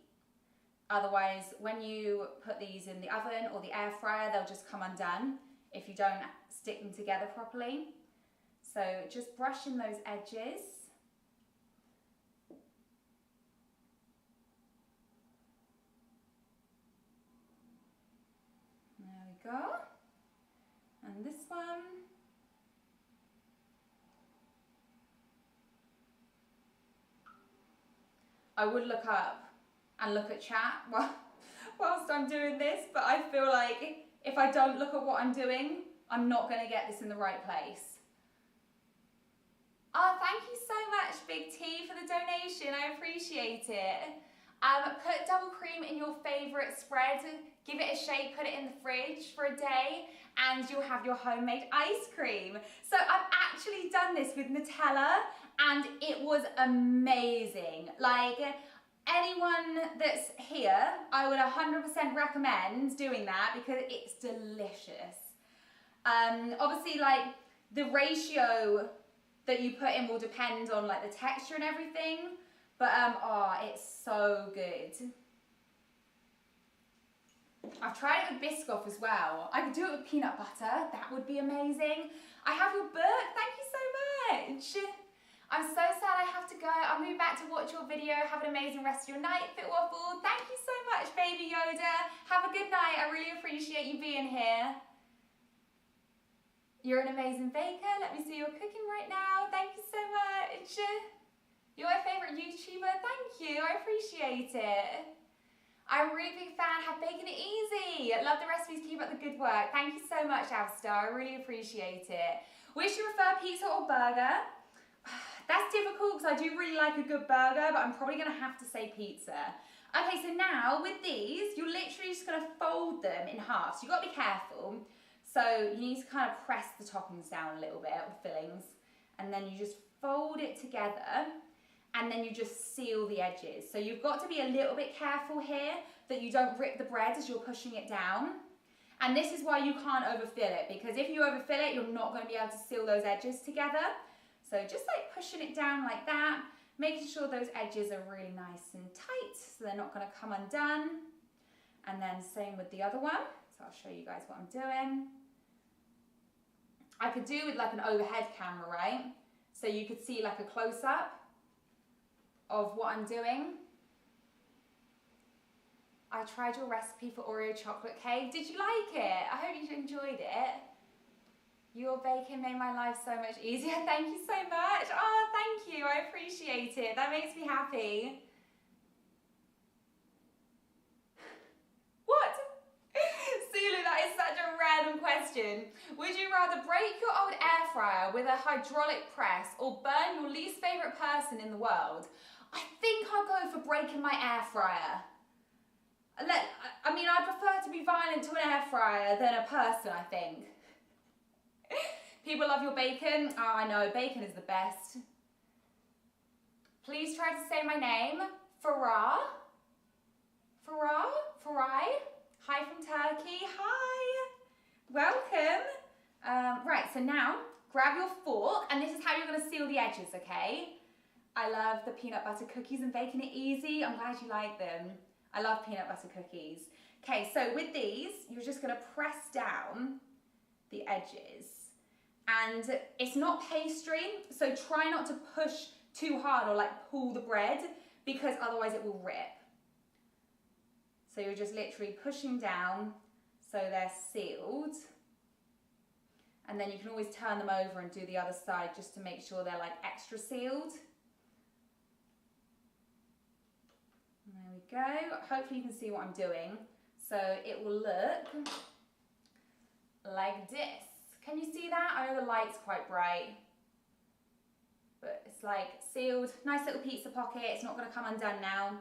Otherwise, when you put these in the oven or the air fryer, they'll just come undone if you don't stick them together properly. So just brushing those edges. There we go. And this one. I would look up and look at chat whilst I'm doing this, but I feel like if I don't look at what I'm doing, I'm not going to get this in the right place. Oh, thank you so much, Big T, for the donation. I appreciate it. Put double cream in your favourite spread, give it a shake, put it in the fridge for a day, and you'll have your homemade ice cream. So I've actually done this with Nutella, and it was amazing. Like, anyone that's here, I would 100% recommend doing that because it's delicious. Obviously, like, the ratio that you put in will depend on like the texture and everything, but oh, it's so good. I've tried it with Biscoff as well. I could do it with peanut butter, that would be amazing. I have your book, thank you so much. I'm so sad I have to go. I'll move back to watch your video. Have an amazing rest of your night, Fitwaffle. Thank you so much, Baby Yoda. Have a good night. I really appreciate you being here. You're an amazing baker. Let me see your cooking right now. Thank you so much. You're my favourite YouTuber. Thank you. I appreciate it. I'm a really big fan. Have bacon it easy. Love the recipes. Keep up the good work. Thank you so much, Avstar. I really appreciate it. Which you prefer, pizza or burger? That's difficult because I do really like a good burger, but I'm probably going to have to say pizza. Okay, so now with these, you're literally just going to fold them in half. So you've got to be careful. So you need to kind of press the toppings down a little bit, the fillings, and then you just fold it together, and then you just seal the edges. So you've got to be a little bit careful here that you don't rip the bread as you're pushing it down. And this is why you can't overfill it, because if you overfill it, you're not going to be able to seal those edges together. So just like pushing it down like that, making sure those edges are really nice and tight so they're not going to come undone. And then same with the other one. So I'll show you guys what I'm doing. I could do with like an overhead camera, right? So you could see like a close-up of what I'm doing. I tried your recipe for Oreo chocolate cake. Did you like it? I hope you enjoyed it. Your baking made my life so much easier. Thank you so much. Oh, thank you. I appreciate it. That makes me happy. What? Sulu, that is such a random question. Would you rather break your old air fryer with a hydraulic press or burn your least favourite person in the world? I think I'll go for breaking my air fryer. I mean, I prefer to be violent to an air fryer than a person, I think. People love your bacon. Oh, I know, bacon is the best. Please try to say my name. Farai? Hi from Turkey. Hi. Welcome. Right, so now grab your fork, and this is how you're going to seal the edges, okay? I love the peanut butter cookies and baking it easy. I'm glad you like them. I love peanut butter cookies. Okay, so with these, you're just going to press down the edges. And it's not pastry, so try not to push too hard or like pull the bread, because otherwise it will rip. So you're just literally pushing down so they're sealed. And then you can always turn them over and do the other side just to make sure they're like extra sealed. There we go. Hopefully you can see what I'm doing. So it will look like this. Can you see that? I know the light's quite bright, but it's like sealed. Nice little pizza pocket. It's not going to come undone now.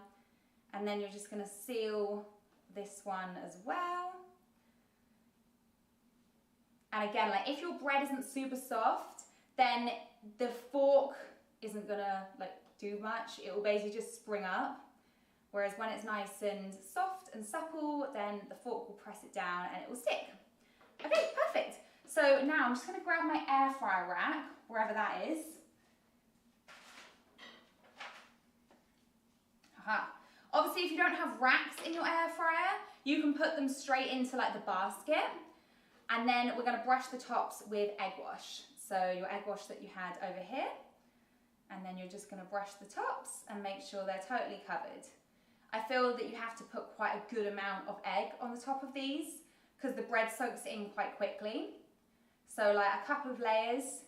And then you're just going to seal this one as well. And again, like if your bread isn't super soft, then the fork isn't going to like do much. It will basically just spring up. Whereas when it's nice and soft and supple, then the fork will press it down and it will stick. Okay, perfect. So now I'm just going to grab my air fryer rack, wherever that is. Aha. Obviously, if you don't have racks in your air fryer, you can put them straight into like the basket. And then we're gonna brush the tops with egg wash. So your egg wash that you had over here. And then you're just gonna brush the tops and make sure they're totally covered. I feel that you have to put quite a good amount of egg on the top of these because the bread soaks in quite quickly. So like a couple of layers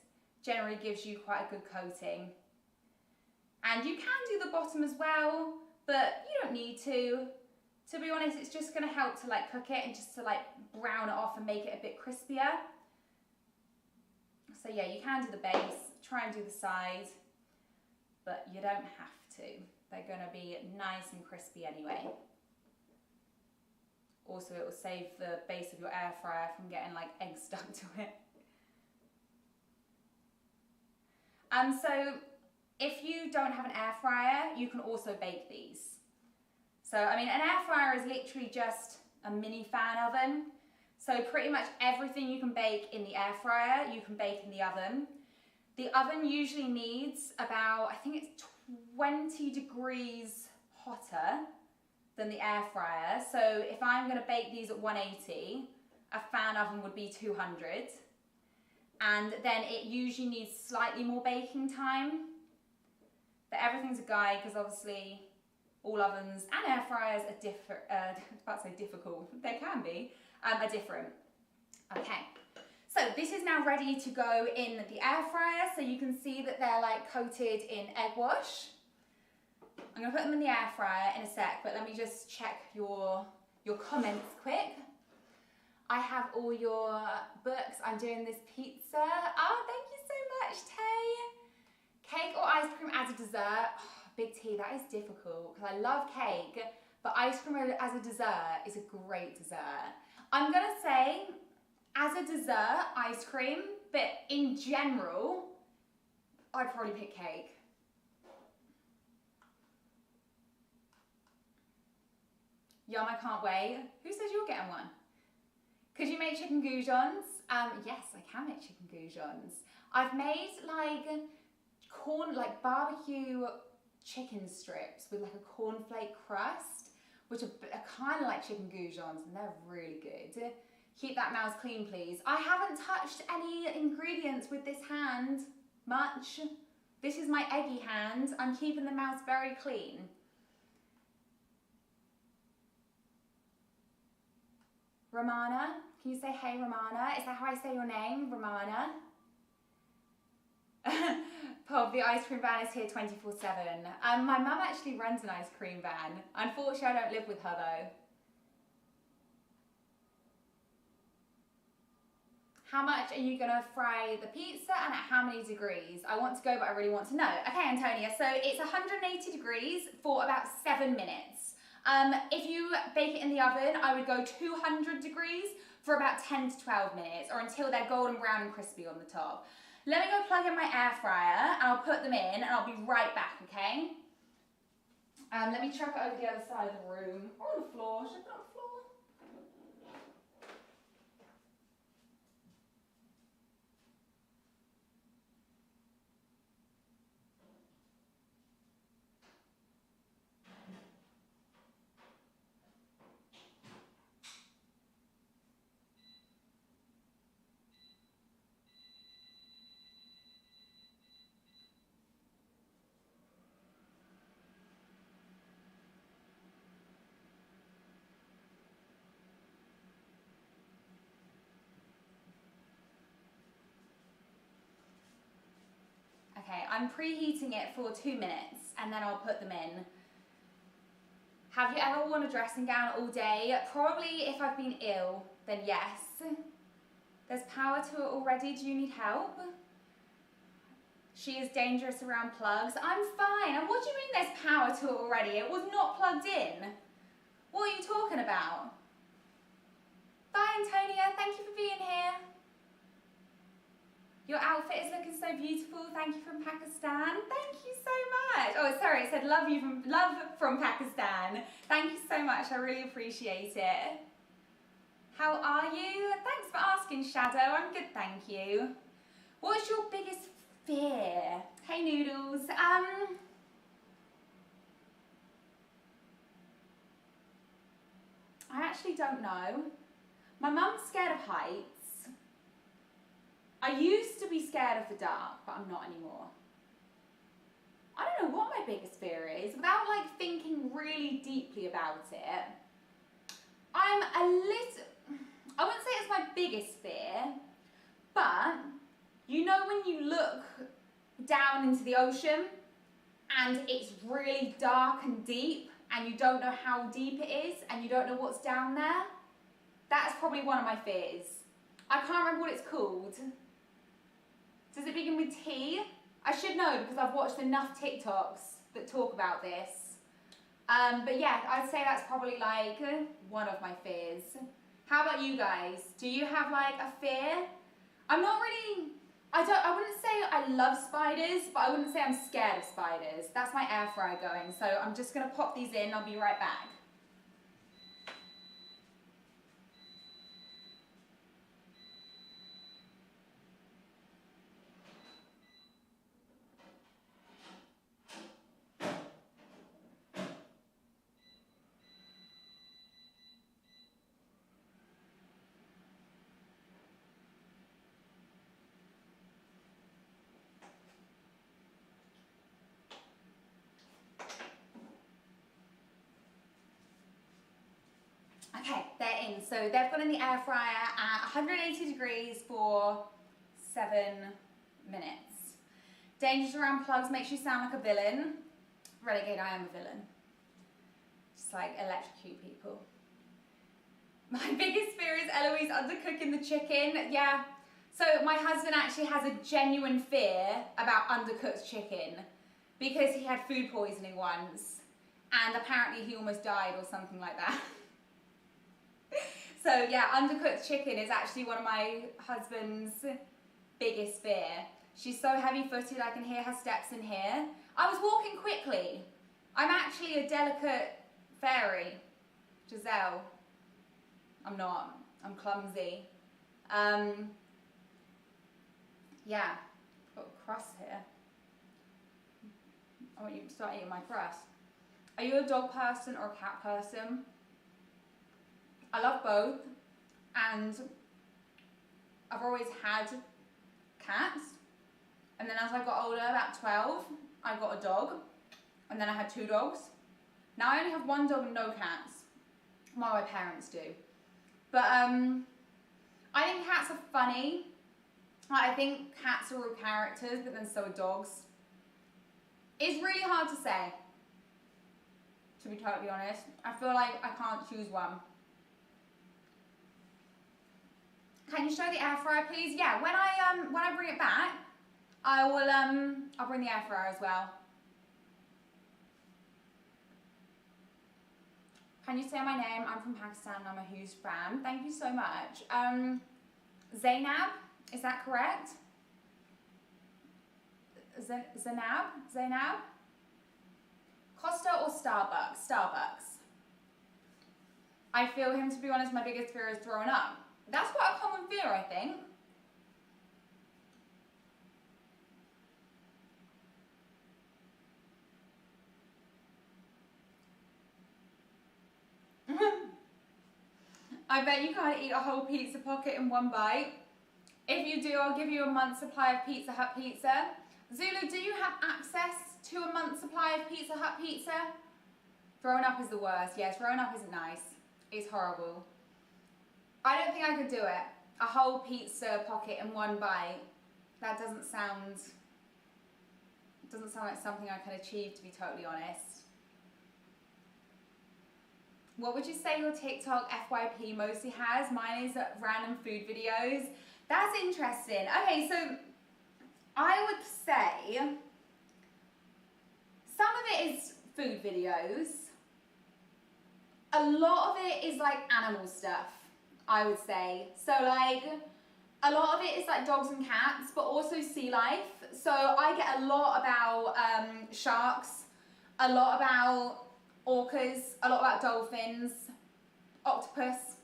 generally gives you quite a good coating. And you can do the bottom as well, but you don't need to. To be honest, it's just gonna help to like cook it and just to like brown it off and make it a bit crispier. So yeah, you can do the base, try and do the side, but you don't have to. They're gonna be nice and crispy anyway. Also, it will save the base of your air fryer from getting like eggs stuck to it. So if you don't have an air fryer, you can also bake these. So, I mean, an air fryer is literally just a mini fan oven. So pretty much everything you can bake in the air fryer, you can bake in the oven. The oven usually needs about, I think it's 20 degrees hotter than the air fryer. So if I'm gonna bake these at 180, a fan oven would be 200. And then it usually needs slightly more baking time. But everything's a guide because obviously all ovens and air fryers are different, about to say difficult, they can be, are different. Okay, so this is now ready to go in the air fryer. So you can see that they're like coated in egg wash. I'm gonna put them in the air fryer in a sec, but let me just check your comments quick. I have all your books. I'm doing this pizza. Oh, thank you so much, Tay. Cake or ice cream as a dessert? Oh, Big T, that is difficult because I love cake, but ice cream as a dessert is a great dessert. I'm gonna say as a dessert, ice cream, but in general, I'd probably pick cake. Yum, I can't wait. Who says you're getting one? Could you make chicken goujons? Yes, I can make chicken goujons. I've made like barbecue chicken strips with like a cornflake crust, which are kind of like chicken goujons, and they're really good. Keep that mouse clean, please. I haven't touched any ingredients with this hand much. This is my eggy hand. I'm keeping the mouse very clean. Romana, can you say hey, Romana? Is that how I say your name, Romana? Pop, the ice cream van is here 24/7. My mum actually runs an ice cream van. Unfortunately, I don't live with her though. How much are you gonna fry the pizza and at how many degrees? I want to go, but I really want to know. Okay, Antonia, so it's 180 degrees for about 7 minutes. If you bake it in the oven, I would go 200 degrees for about 10 to 12 minutes, or until they're golden brown and crispy on the top. Let me go plug in my air fryer and I'll put them in and I'll be right back, okay? Let me chuck it over the other side of the room. Or on the floor, should I put it on the floor? Okay, I'm preheating it for 2 minutes and then I'll put them in. Have you ever worn a dressing gown all day? Probably if I've been ill, then yes. There's power to it already, do you need help? She is dangerous around plugs. I'm fine. And what do you mean there's power to it already? It was not plugged in. What are you talking about? Bye, Antonia. Thank you for being here. Your outfit is looking so beautiful. Thank you from Pakistan. Thank you so much. Oh, sorry, it said love from Pakistan. Thank you so much. I really appreciate it. How are you? Thanks for asking, Shadow. I'm good, thank you. What's your biggest fear? Hey, Noodles. I actually don't know. My mum's scared of heights. I used to be scared of the dark, but I'm not anymore. I don't know what my biggest fear is. Without like thinking really deeply about it, I'm a little, I wouldn't say it's my biggest fear, but you know when you look down into the ocean and it's really dark and deep and you don't know how deep it is and you don't know what's down there? That's probably one of my fears. I can't remember what it's called. Does it begin with T? I should know because I've watched enough TikToks that talk about this. But yeah, I'd say that's probably like one of my fears. How about you guys? Do you have like a fear? I'm not really, I wouldn't say I love spiders, but I wouldn't say I'm scared of spiders. That's my air fryer going, so I'm just gonna pop these in, I'll be right back. Okay, they're in. So they've gone in the air fryer at 180 degrees for 7 minutes. Dangers around plugs makes you sound like a villain. Renegade, I am a villain. Just like electrocute people. My biggest fear is Eloise undercooking the chicken. Yeah. So my husband actually has a genuine fear about undercooked chicken because he had food poisoning once and apparently he almost died or something like that. So yeah, undercooked chicken is actually one of my husband's biggest fear. She's so heavy-footed, I can hear her steps in here. I was walking quickly. I'm actually a delicate fairy, Giselle. I'm not, I'm clumsy. Yeah, got a crust here. I want you to start eating my crust. Are you a dog person or a cat person? I love both, and I've always had cats, and then as I got older, about 12, I got a dog, and then I had 2 dogs. Now I only have 1 dog and no cats. Well, my parents do. But I think cats are funny. I think cats are real characters, but then so are dogs. It's really hard to say, to be totally honest. I feel like I can't choose one. Can you show the air fryer, please? Yeah, when I bring it back, I will I'll bring the air fryer as well. Can you say my name? I'm from Pakistan and I'm a huge fan. Thank you so much. Zainab, is that correct? Zainab? Costa or Starbucks? Starbucks. I feel him, to be honest, my biggest fear is throwing up. That's quite a common fear, I think. I bet you can't eat a whole pizza pocket in one bite. If you do, I'll give you a month's supply of Pizza Hut pizza. Zulu, do you have access to a month's supply of Pizza Hut pizza? Throwing up is the worst. Yeah, throwing up isn't nice. It's horrible. I don't think I could do it. A whole pizza pocket in one bite. That doesn't sound like something I can achieve, to be totally honest. What would you say your TikTok FYP mostly has? Mine is random food videos. That's interesting. Okay, so I would say some of it is food videos. A lot of it is like animal stuff, I would say. So like a lot of it is like dogs and cats, but also sea life. So I get a lot about sharks, a lot about orcas, a lot about dolphins, octopus,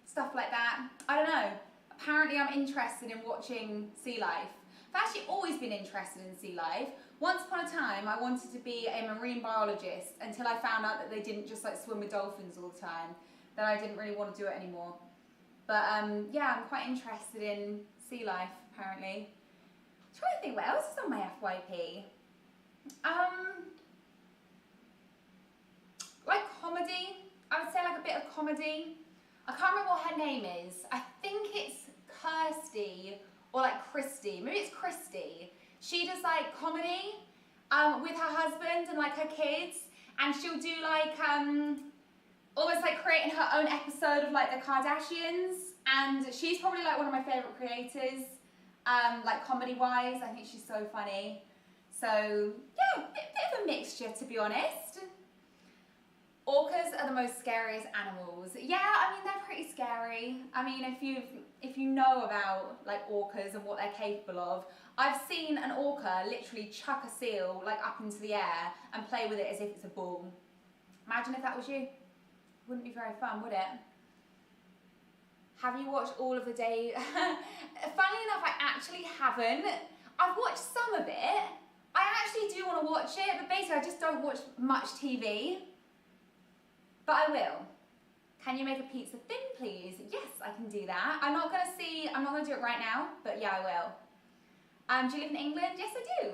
stuff like that. I don't know. Apparently I'm interested in watching sea life. I've actually always been interested in sea life. Once upon a time, I wanted to be a marine biologist until I found out that they didn't just like swim with dolphins all the time. then I didn't really want to do it anymore. But yeah, I'm quite interested in sea life, apparently. I'm trying to think what else is on my FYP. Like comedy. I would say like a bit of comedy. I can't remember what her name is. I think it's Kirsty or like Christy. Maybe it's Christy. She does like comedy with her husband and like her kids, and she'll do like almost like creating her own episode of like the Kardashians, and she's probably like one of my favourite creators, like comedy wise. I think she's so funny. So yeah, bit of a mixture, to be honest. Orcas are the most scariest animals. Yeah, I mean, they're pretty scary. I mean, if you know about like orcas and what they're capable of, I've seen an orca literally chuck a seal like up into the air and play with it as if it's a ball. Imagine if that was you. Wouldn't be very fun, would it? Have you watched all of the day? Funnily enough, I actually haven't. I've watched some of it. I actually do want to watch it, but basically I just don't watch much TV. But I will. Can you make a pizza thin, please? Yes, I can do that. I'm not gonna do it right now, but yeah, I will. Do you live in England? Yes, I do.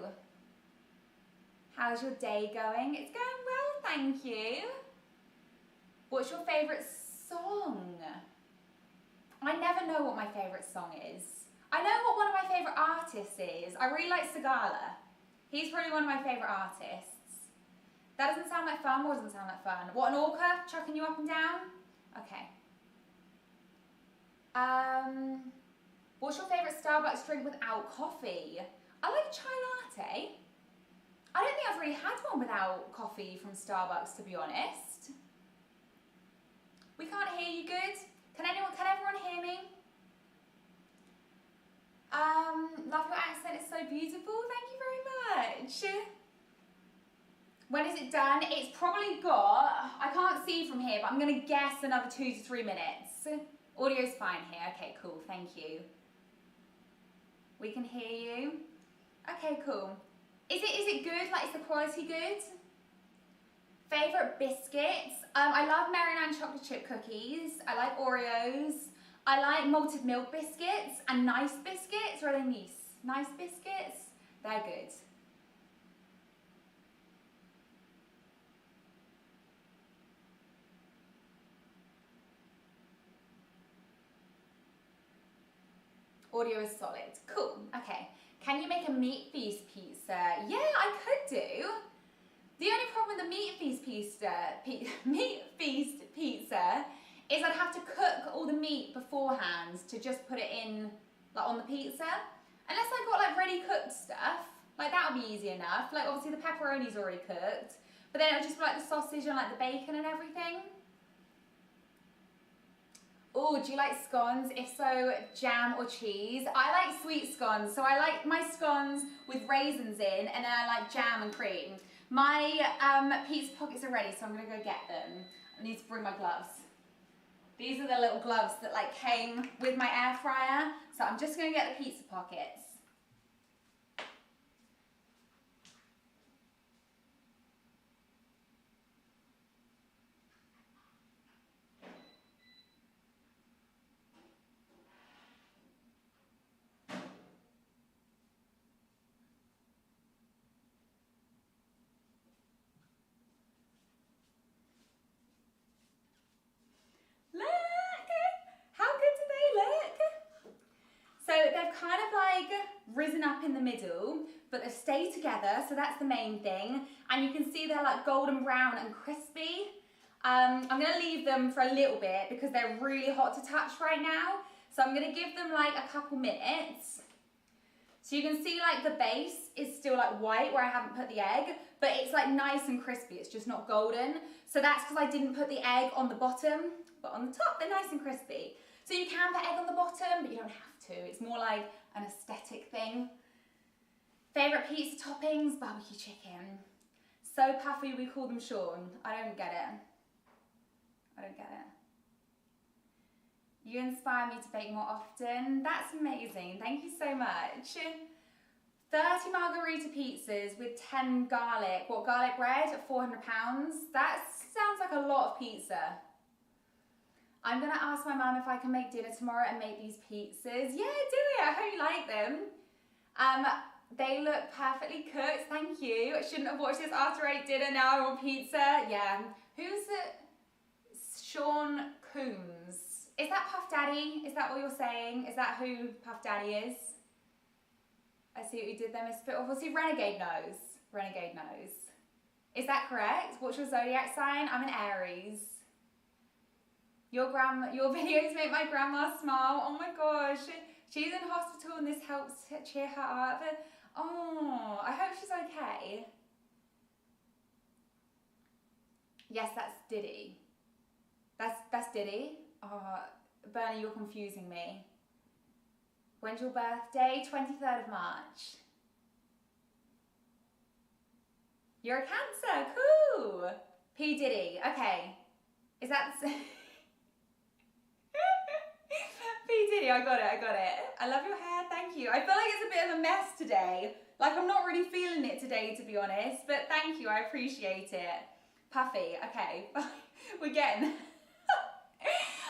How's your day going? It's going well, thank you. What's your favourite song? I never know what my favourite song is. I know what one of my favourite artists is. I really like Sigala. He's probably one of my favourite artists. That doesn't sound like fun. What doesn't sound like fun? What, an orca chucking you up and down? Okay. What's your favourite Starbucks drink without coffee? I like chai latte. I don't think I've really had one without coffee from Starbucks, to be honest. We can't hear you good. Can everyone hear me? Love your accent, it's so beautiful. Thank you very much. When is it done? It's probably got, I can't see from here, but I'm gonna guess another 2 to 3 minutes. Audio's fine here. Okay, cool, thank you. We can hear you. Okay, cool. Is it good? Like, is the quality good? Favorite biscuits? I love Mary Ann chocolate chip cookies. I like Oreos. I like malted milk biscuits and nice biscuits, or are they nice? Nice biscuits? They're good. Audio is solid. Cool. Okay. Can you make a meat feast pizza? Yeah, I could do. The only problem with the meat feast pizza is I'd have to cook all the meat beforehand to just put it in, like, on the pizza. Unless I got like ready cooked stuff, like that would be easy enough. Like obviously the pepperoni's already cooked, but then it would just be like the sausage and like the bacon and everything. Oh, do you like scones? If so, jam or cheese? I like sweet scones, so I like my scones with raisins in, and then I like jam and cream. My pizza pockets are ready, so I'm gonna go get them. I need to bring my gloves. These are the little gloves that like came with my air fryer, so I'm just gonna get the pizza pockets. So they've kind of like risen up in the middle, but they stay together, so that's the main thing. And you can see they're like golden brown and crispy. I'm gonna leave them for a little bit because they're really hot to touch right now. So I'm gonna give them like a couple minutes. So you can see like the base is still like white where I haven't put the egg, but it's like nice and crispy, it's just not golden. So that's because I didn't put the egg on the bottom, but on the top they're nice and crispy. So you can put egg on the bottom, but you don't have to. It's more like an aesthetic thing. Favourite pizza toppings? Barbecue chicken. So puffy we call them Sean. I don't get it. I don't get it. You inspire me to bake more often. That's amazing. Thank you so much. 30 margarita pizzas with 10 garlic. What, garlic bread at £400? That sounds like a lot of pizza. I'm gonna ask my mum if I can make dinner tomorrow and make these pizzas. Yeah, do it. I hope you like them. They look perfectly cooked. Thank you. I shouldn't have watched this after I ate dinner. Now I want pizza. Yeah. Who's it? Sean Coombs. Is that Puff Daddy? Is that what you're saying? Is that who Puff Daddy is? I see what you did there, Miss Fitwaffle. See, Renegade knows. Renegade knows. Is that correct? What's your zodiac sign? I'm an Aries. Your videos make my grandma smile. Oh my gosh. She's in hospital and this helps cheer her up. Oh, I hope she's okay. Yes, that's Diddy. That's Diddy. Oh, Bernie, you're confusing me. When's your birthday? 23rd of March. You're a Cancer. Cool. P. Diddy. Okay. Is that the same? P. Diddy, I got it. I love your hair, thank you. I feel like it's a bit of a mess today. Like, I'm not really feeling it today, to be honest, but thank you, I appreciate it. Puffy, okay, we're getting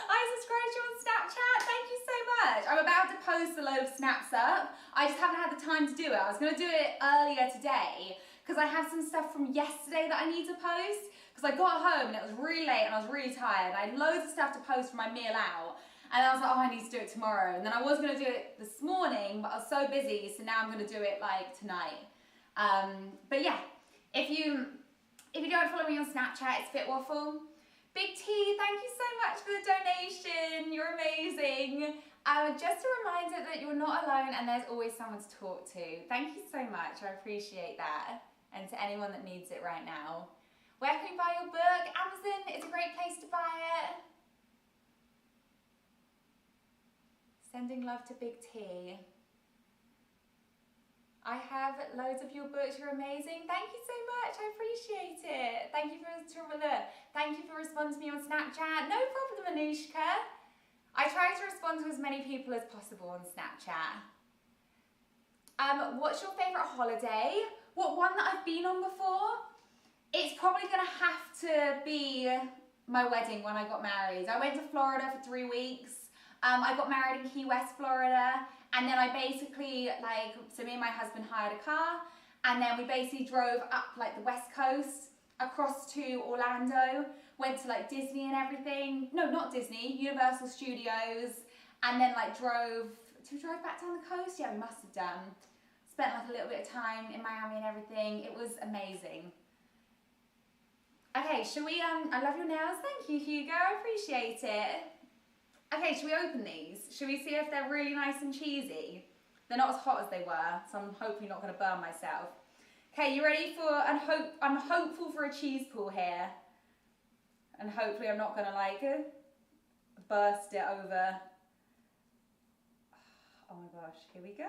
I subscribed to you on Snapchat, thank you so much. I'm about to post a load of snaps up. I just haven't had the time to do it. I was gonna do it earlier today, because I have some stuff from yesterday that I need to post, because I got home and it was really late and I was really tired. I had loads of stuff to post for my meal out. And I was like, oh, I need to do it tomorrow. And then I was going to do it this morning, but I was so busy, so now I'm going to do it like tonight. But yeah, if you don't follow me on Snapchat, it's Fitwaffle. Big T, thank you so much for the donation. You're amazing. Just a reminder that you're not alone and there's always someone to talk to. Thank you so much. I appreciate that. And to anyone that needs it right now. Where can you buy your book? Amazon is a great place to buy it. Sending love to Big T. I have loads of your books. You're amazing. Thank you so much. I appreciate it. Thank you for responding to me on Snapchat. No problem, Anushka. I try to respond to as many people as possible on Snapchat. What's your favourite holiday? What one that I've been on before? It's probably going to have to be my wedding when I got married. I went to Florida for 3 weeks. I got married in Key West, Florida, and then I basically, so me and my husband hired a car, and then we basically drove up, the West Coast, across to Orlando, went to, Disney and everything. No, not Disney, Universal Studios, and then, did we drive back down the coast? Yeah, we must have done. Spent, a little bit of time in Miami and everything. It was amazing. Okay, shall we, I love your nails. Thank you, Hugo, I appreciate it. Okay, should we open these? Should we see if they're really nice and cheesy? They're not as hot as they were, so I'm hopefully not going to burn myself. Okay, you ready for, I'm hopeful for a cheese pool here. And hopefully I'm not going to, burst it over. Oh my gosh, here we go.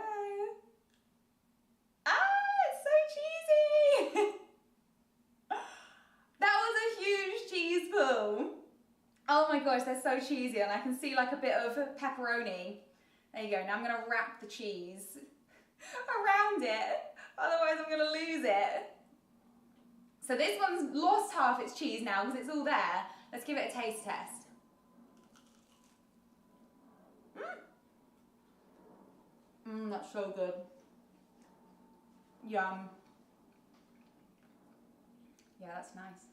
Ah, it's so cheesy! That was a huge cheese pool. Oh my gosh, they're so cheesy, and I can see a bit of pepperoni. There you go, now I'm gonna wrap the cheese around it, otherwise I'm gonna lose it. So this one's lost half its cheese now because it's all there. Let's give it a taste test. That's so good. Yum. Yeah, that's nice.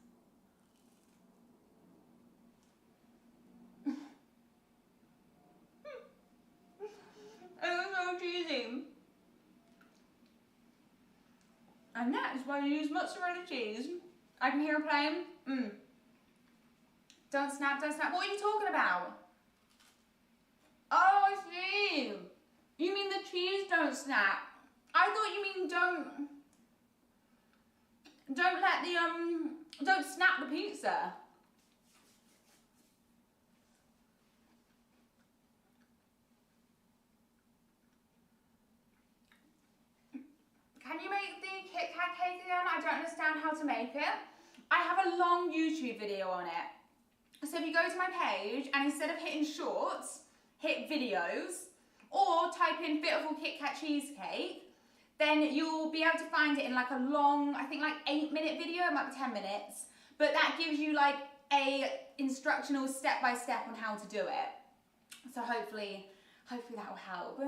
It was so cheesy. And that is why you use mozzarella cheese. I can hear it playing. Don't snap, don't snap. What are you talking about? Oh, I see. You mean the cheese don't snap. I thought you mean don't let the, don't snap the pizza. Can you make the Kit Kat cake again? I don't understand how to make it. I have a long YouTube video on it. So if you go to my page and instead of hitting shorts, hit videos, or type in Fitwaffle Kit Kat cheesecake, then you'll be able to find it in a long, I think 8-minute video, it might be 10 minutes, but that gives you a instructional step-by-step on how to do it. So hopefully that will help.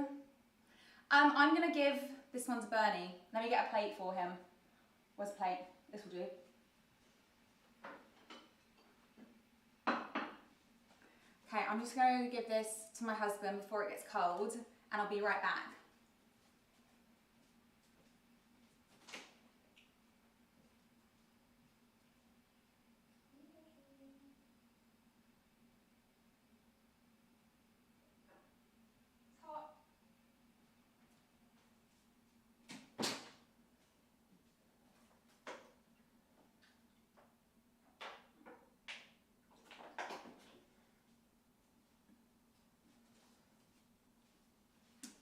I'm gonna give this one to Bernie. Let me get a plate for him. Where's the plate? This will do. Okay, I'm just going to give this to my husband before it gets cold, and I'll be right back.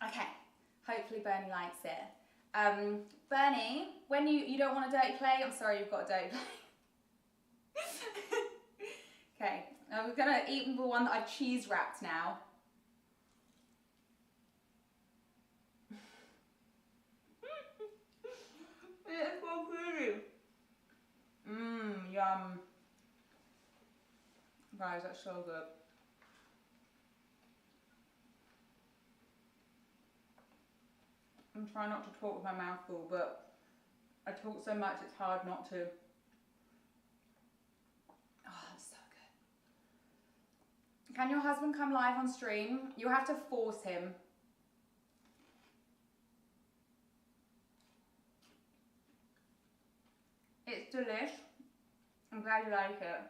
Okay, hopefully Bernie likes it. Bernie, when you don't want a dirty plate, I'm sorry you've got a dirty plate. Okay, now we're gonna eat the one that I've cheese wrapped now. It's so good. Yum. Guys, that's so good. I'm trying not to talk with my mouth full, but I talk so much it's hard not to. Oh, that's so good. Can your husband come live on stream? You have to force him. It's delish. I'm glad you like it.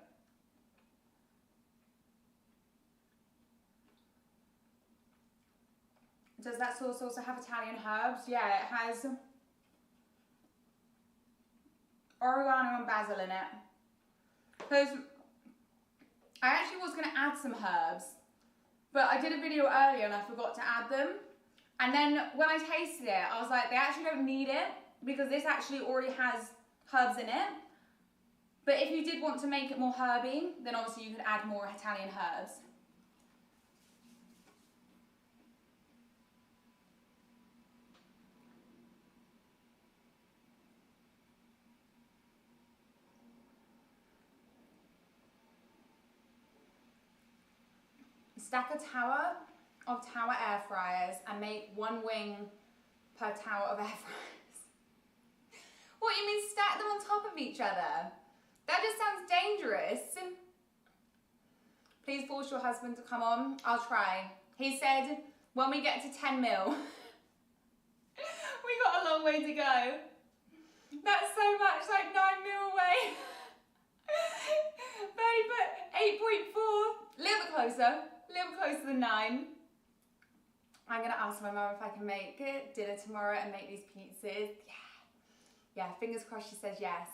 Does that sauce also have Italian herbs? Yeah, it has oregano and basil in it. Because I actually was going to add some herbs, but I did a video earlier and I forgot to add them. And then when I tasted it, I was like, they actually don't need it because this actually already has herbs in it. But if you did want to make it more herby, then obviously you could add more Italian herbs. Stack a tower of tower air fryers and make one wing per tower of air fryers. What, you mean stack them on top of each other? That just sounds dangerous. Please force your husband to come on. I'll try. He said when we get to 10 mil. We got a long way to go. That's so much, like 9 mil away. Bernie put 8.4. A little bit closer. A little closer than 9. I'm gonna ask my mum if I can make dinner tomorrow and make these pizzas. Yeah, fingers crossed she says yes.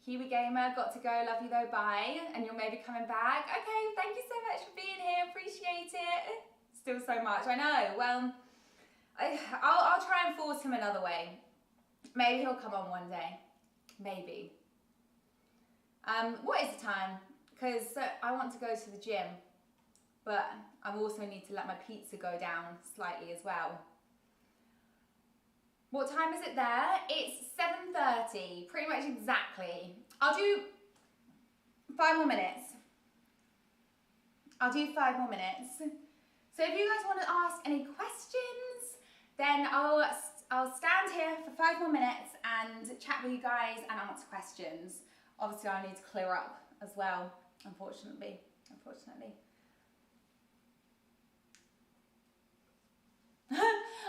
Kiwi Gamer, got to go, love you though, bye. And you're maybe coming back. Okay, thank you so much for being here, appreciate it. Still so much, I know. Well, I'll try and force him another way. Maybe he'll come on one day, maybe. What is the time? Because I want to go to the gym. But I also need to let my pizza go down slightly as well. What time is it there? It's 7:30, pretty much exactly. I'll do 5 more minutes. I'll do 5 more minutes. So if you guys want to ask any questions, then I'll stand here for 5 more minutes and chat with you guys and answer questions. Obviously I need to clear up as well, unfortunately.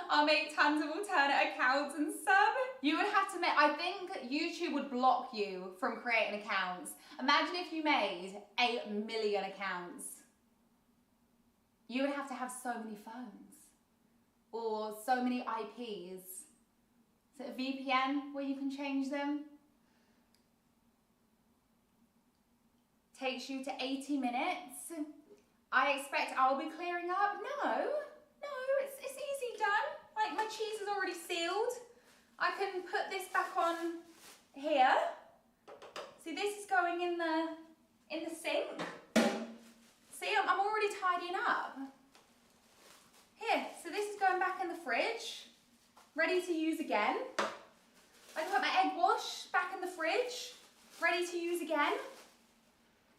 I'll make tons of alternate accounts and sub. You would have to make, I think YouTube would block you from creating accounts. Imagine if you made 8 million accounts. You would have to have so many phones or so many IPs. Is it a VPN where you can change them? Takes you to 80 minutes. I expect I'll be clearing up. No, it's easy done. Like my cheese is already sealed. I can put this back on here. See, this is going in the sink. See, I'm already tidying up. Here, so this is going back in the fridge, ready to use again. I can put my egg wash back in the fridge, ready to use again.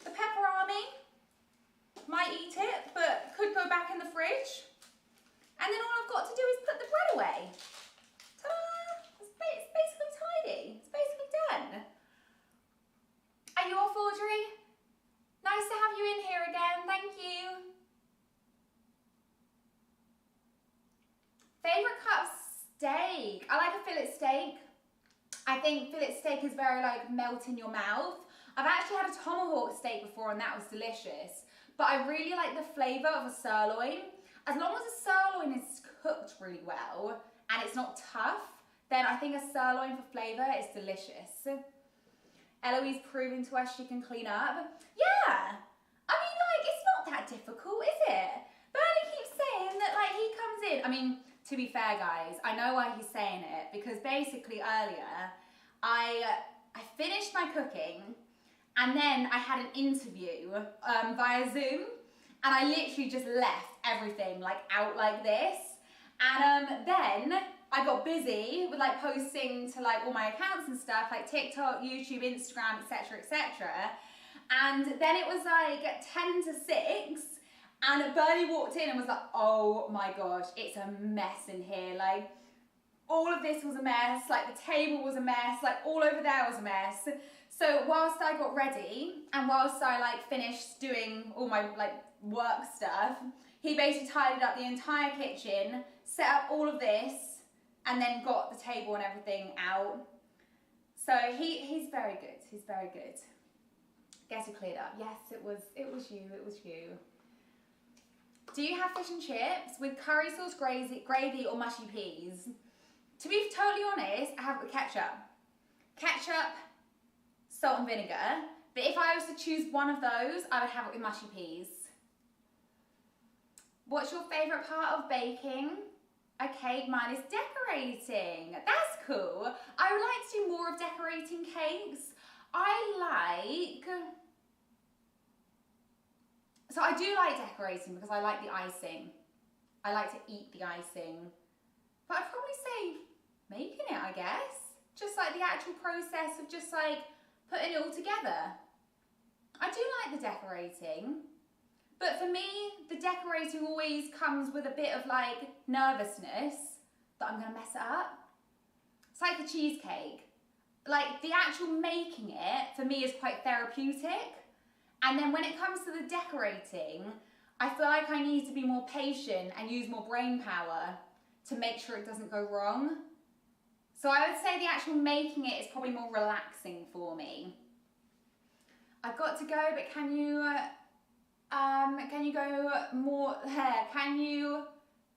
The pepperami, might eat it, but could go back in the fridge. And then all I've got to do is put the bread away. Ta-da! It's basically tidy. It's basically done. Are you off, Audrey? Nice to have you in here again. Thank you. Favorite cut of steak? I like a fillet steak. I think fillet steak is very like melt in your mouth. I've actually had a tomahawk steak before and that was delicious. But I really like the flavour of a sirloin. As long as a sirloin is cooked really well and it's not tough, then I think a sirloin for flavour is delicious. Eloise proving to us she can clean up. Yeah! I mean, like, it's not that difficult, is it? Bernie keeps saying that, like, he comes in. I mean, to be fair, guys, I know why he's saying it, because basically earlier, I finished my cooking, and then I had an interview via Zoom, and I literally just left everything, like, out like this. And then I got busy with, like, posting to, like, all my accounts and stuff, like TikTok, YouTube, Instagram, etc., etc. And then it was, like, 10 to 6, and Bernie walked in and was like, oh my gosh, it's a mess in here. Like, all of this was a mess, like, the table was a mess, like, all over there was a mess. So whilst I got ready, and whilst I, like, finished doing all my, like, work stuff, he basically tidied up the entire kitchen, set up all of this, and then got the table and everything out. So he's very good. He's very good. Guess who cleared up? Yes, it was you. It was you. Do you have fish and chips with curry sauce, gravy, or mushy peas? To be totally honest, I have the ketchup. Ketchup, salt and vinegar. But if I was to choose one of those, I would have it with mushy peas. What's your favourite part of baking? Okay, mine is decorating. That's cool. I would like to do more of decorating cakes. So I do like decorating because I like the icing. I like to eat the icing. But I'd probably say making it, I guess. Just like the actual process of just like putting it all together. I do like the decorating. But for me, the decorating always comes with a bit of like nervousness that I'm gonna mess it up. It's like the cheesecake. Like the actual making it, for me, is quite therapeutic. And then when it comes to the decorating, I feel like I need to be more patient and use more brain power to make sure it doesn't go wrong. So I would say the actual making it is probably more relaxing for me. I've got to go, but can you go more, can you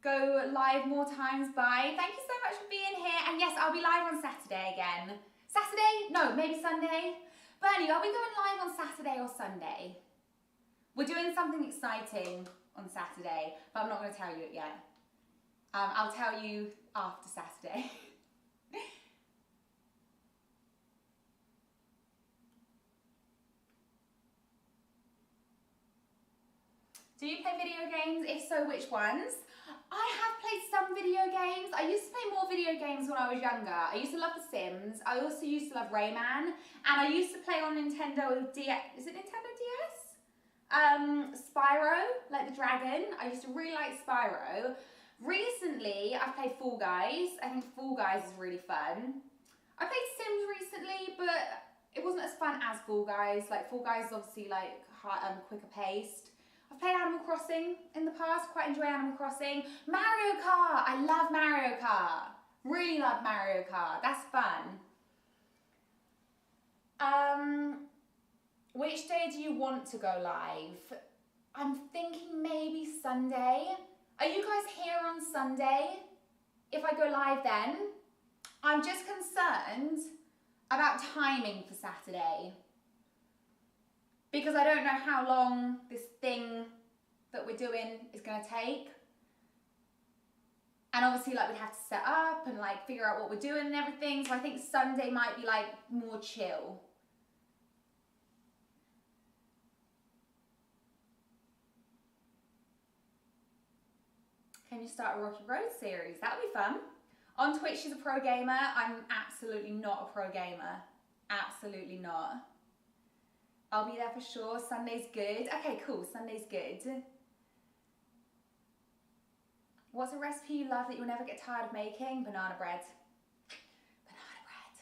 go live more times? Bye. Thank you so much for being here. And yes, I'll be live on Saturday again. Saturday? No, maybe Sunday. Bernie, are we going live on Saturday or Sunday? We're doing something exciting on Saturday, but I'm not going to tell you it yet. I'll tell you after Saturday. Do you play video games? If so, which ones? I have played some video games. I used to play more video games when I was younger. I used to love The Sims. I also used to love Rayman. And I used to play on Nintendo DS. Is it Nintendo DS? Spyro, like the dragon. I used to really like Spyro. Recently, I've played Fall Guys. I think Fall Guys is really fun. I played Sims recently, but it wasn't as fun as Fall Guys. Like, Fall Guys is obviously like quicker paced. I've played Animal Crossing in the past, quite enjoy Animal Crossing. Mario Kart, I love Mario Kart. Really love Mario Kart, that's fun. Which day do you want to go live? I'm thinking maybe Sunday. Are you guys here on Sunday? If I go live then? I'm just concerned about timing for Saturday. Because I don't know how long this thing that we're doing is going to take. And obviously, like, we'd have to set up and, like, figure out what we're doing and everything. So I think Sunday might be, like, more chill. Can you start a Rocky Road series? That would be fun. On Twitch, she's a pro gamer. I'm absolutely not a pro gamer. Absolutely not. I'll be there for sure. Sunday's good. Okay, cool. Sunday's good. What's a recipe you love that you'll never get tired of making? Banana bread. Banana bread.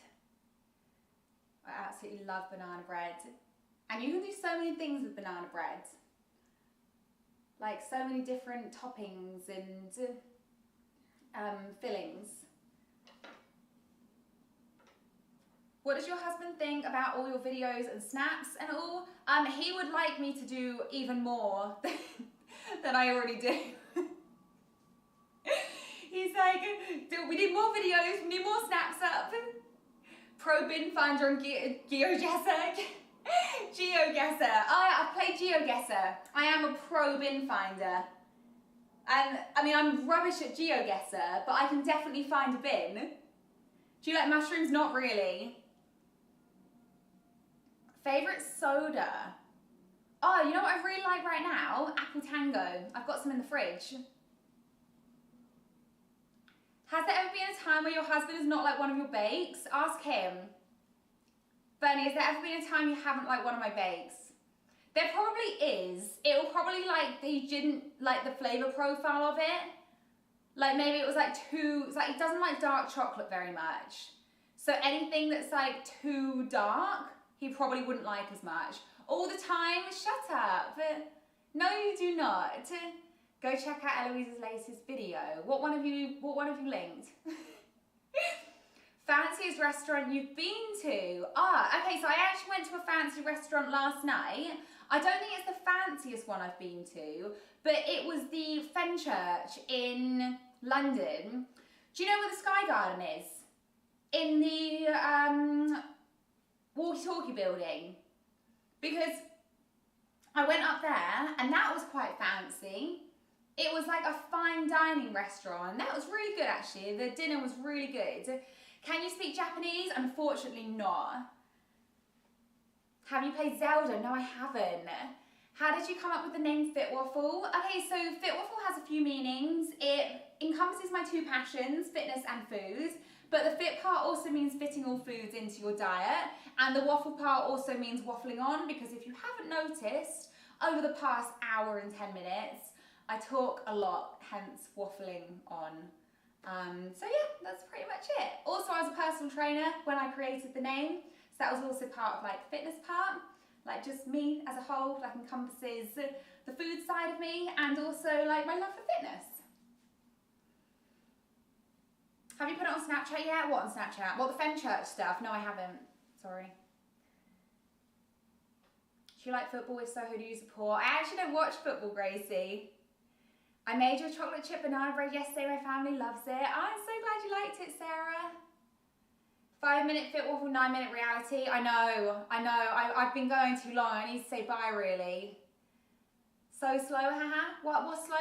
I absolutely love banana bread. And you can do so many things with banana bread. Like so many different toppings and fillings. What does your husband think about all your videos and snaps and all? He would like me to do even more than I already do. He's like, we need more videos, we need more snaps up. Pro bin finder and GeoGuessr. GeoGuessr. I've played GeoGuessr. I am a pro bin finder. I mean, I'm rubbish at GeoGuessr, but I can definitely find a bin. Do you like mushrooms? Not really. Favorite soda? Oh, you know what I really like right now? Apple Tango. I've got some in the fridge. Has there ever been a time where your husband is not like one of your bakes? Ask him. Bernie, has there ever been a time you haven't liked one of my bakes? There probably is. It'll probably like, he didn't like the flavour profile of it. Like maybe it was like too, it's like he doesn't like dark chocolate very much. So anything that's like too dark, he probably wouldn't like as much. All the time, shut up. No, you do not. Go check out Eloise's latest video. What one of you linked? Fanciest restaurant you've been to? Okay, so I actually went to a fancy restaurant last night. I don't think it's the fanciest one I've been to, but it was the Fenchurch in London. Do you know where the Sky Garden is? In the walkie-talkie building. Because I went up there and that was quite fancy. It was like a fine dining restaurant. That was really good actually. The dinner was really good. Can you speak Japanese? Unfortunately not. Have you played Zelda? No, I haven't. How did you come up with the name Fitwaffle? Okay, so Fitwaffle has a few meanings. It encompasses my two passions, fitness and food. But the fit part also means fitting all foods into your diet. And the waffle part also means waffling on, because if you haven't noticed, over the past hour and 10 minutes, I talk a lot, hence waffling on. So yeah, that's pretty much it. Also, I was a personal trainer when I created the name. So that was also part of like the fitness part. Like just me as a whole, like encompasses the food side of me and also like my love for fitness. Have you put it on Snapchat yet? What on Snapchat? Well, the Fenchurch stuff. No, I haven't. Sorry. Do you like football? If so, who do you support? I actually don't watch football, Gracie. I made you a chocolate chip banana bread yesterday. My family loves it. I'm so glad you liked it, Sarah. 5-minute Fitwaffle, 9-minute reality. I know. I've been going too long. I need to say bye, really. So slow, haha. What's slow?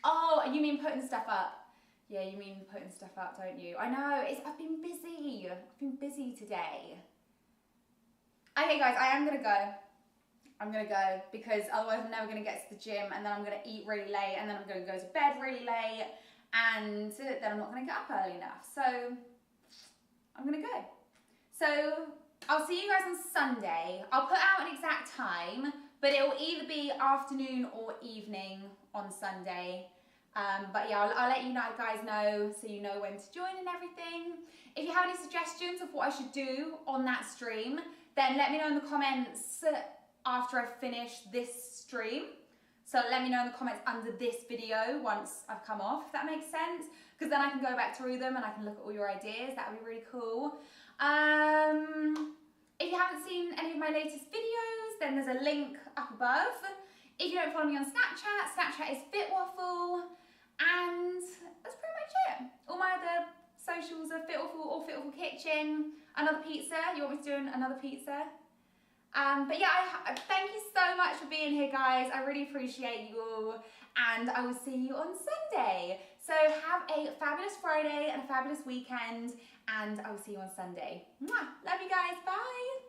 Oh, you mean putting stuff up? Yeah, you mean putting stuff up, don't you? I know. I've been busy. I've been busy today. Okay, guys, I am gonna go. I'm gonna go because otherwise I'm never gonna get to the gym, and then I'm gonna eat really late, and then I'm gonna go to bed really late, and then I'm not gonna get up early enough. So I'm gonna go. So I'll see you guys on Sunday. I'll put out an exact time, but it will either be afternoon or evening on Sunday. But yeah, I'll let you guys know so you know when to join and everything. If you have any suggestions of what I should do on that stream, then let me know in the comments after I finish this stream. So let me know in the comments under this video once I've come off, if that makes sense. Because then I can go back through them and I can look at all your ideas. That would be really cool. If you haven't seen any of my latest videos, then there's a link up above. If you don't follow me on Snapchat, Snapchat is Fitwaffle. And that's pretty much it. All my other socials are Fitwaffle or Fitwaffle Kitchen. Another pizza. You want me to do another pizza? But yeah, thank you so much for being here, guys. I really appreciate you all. And I will see you on Sunday. So have a fabulous Friday and a fabulous weekend. And I will see you on Sunday. Mwah! Love you guys. Bye.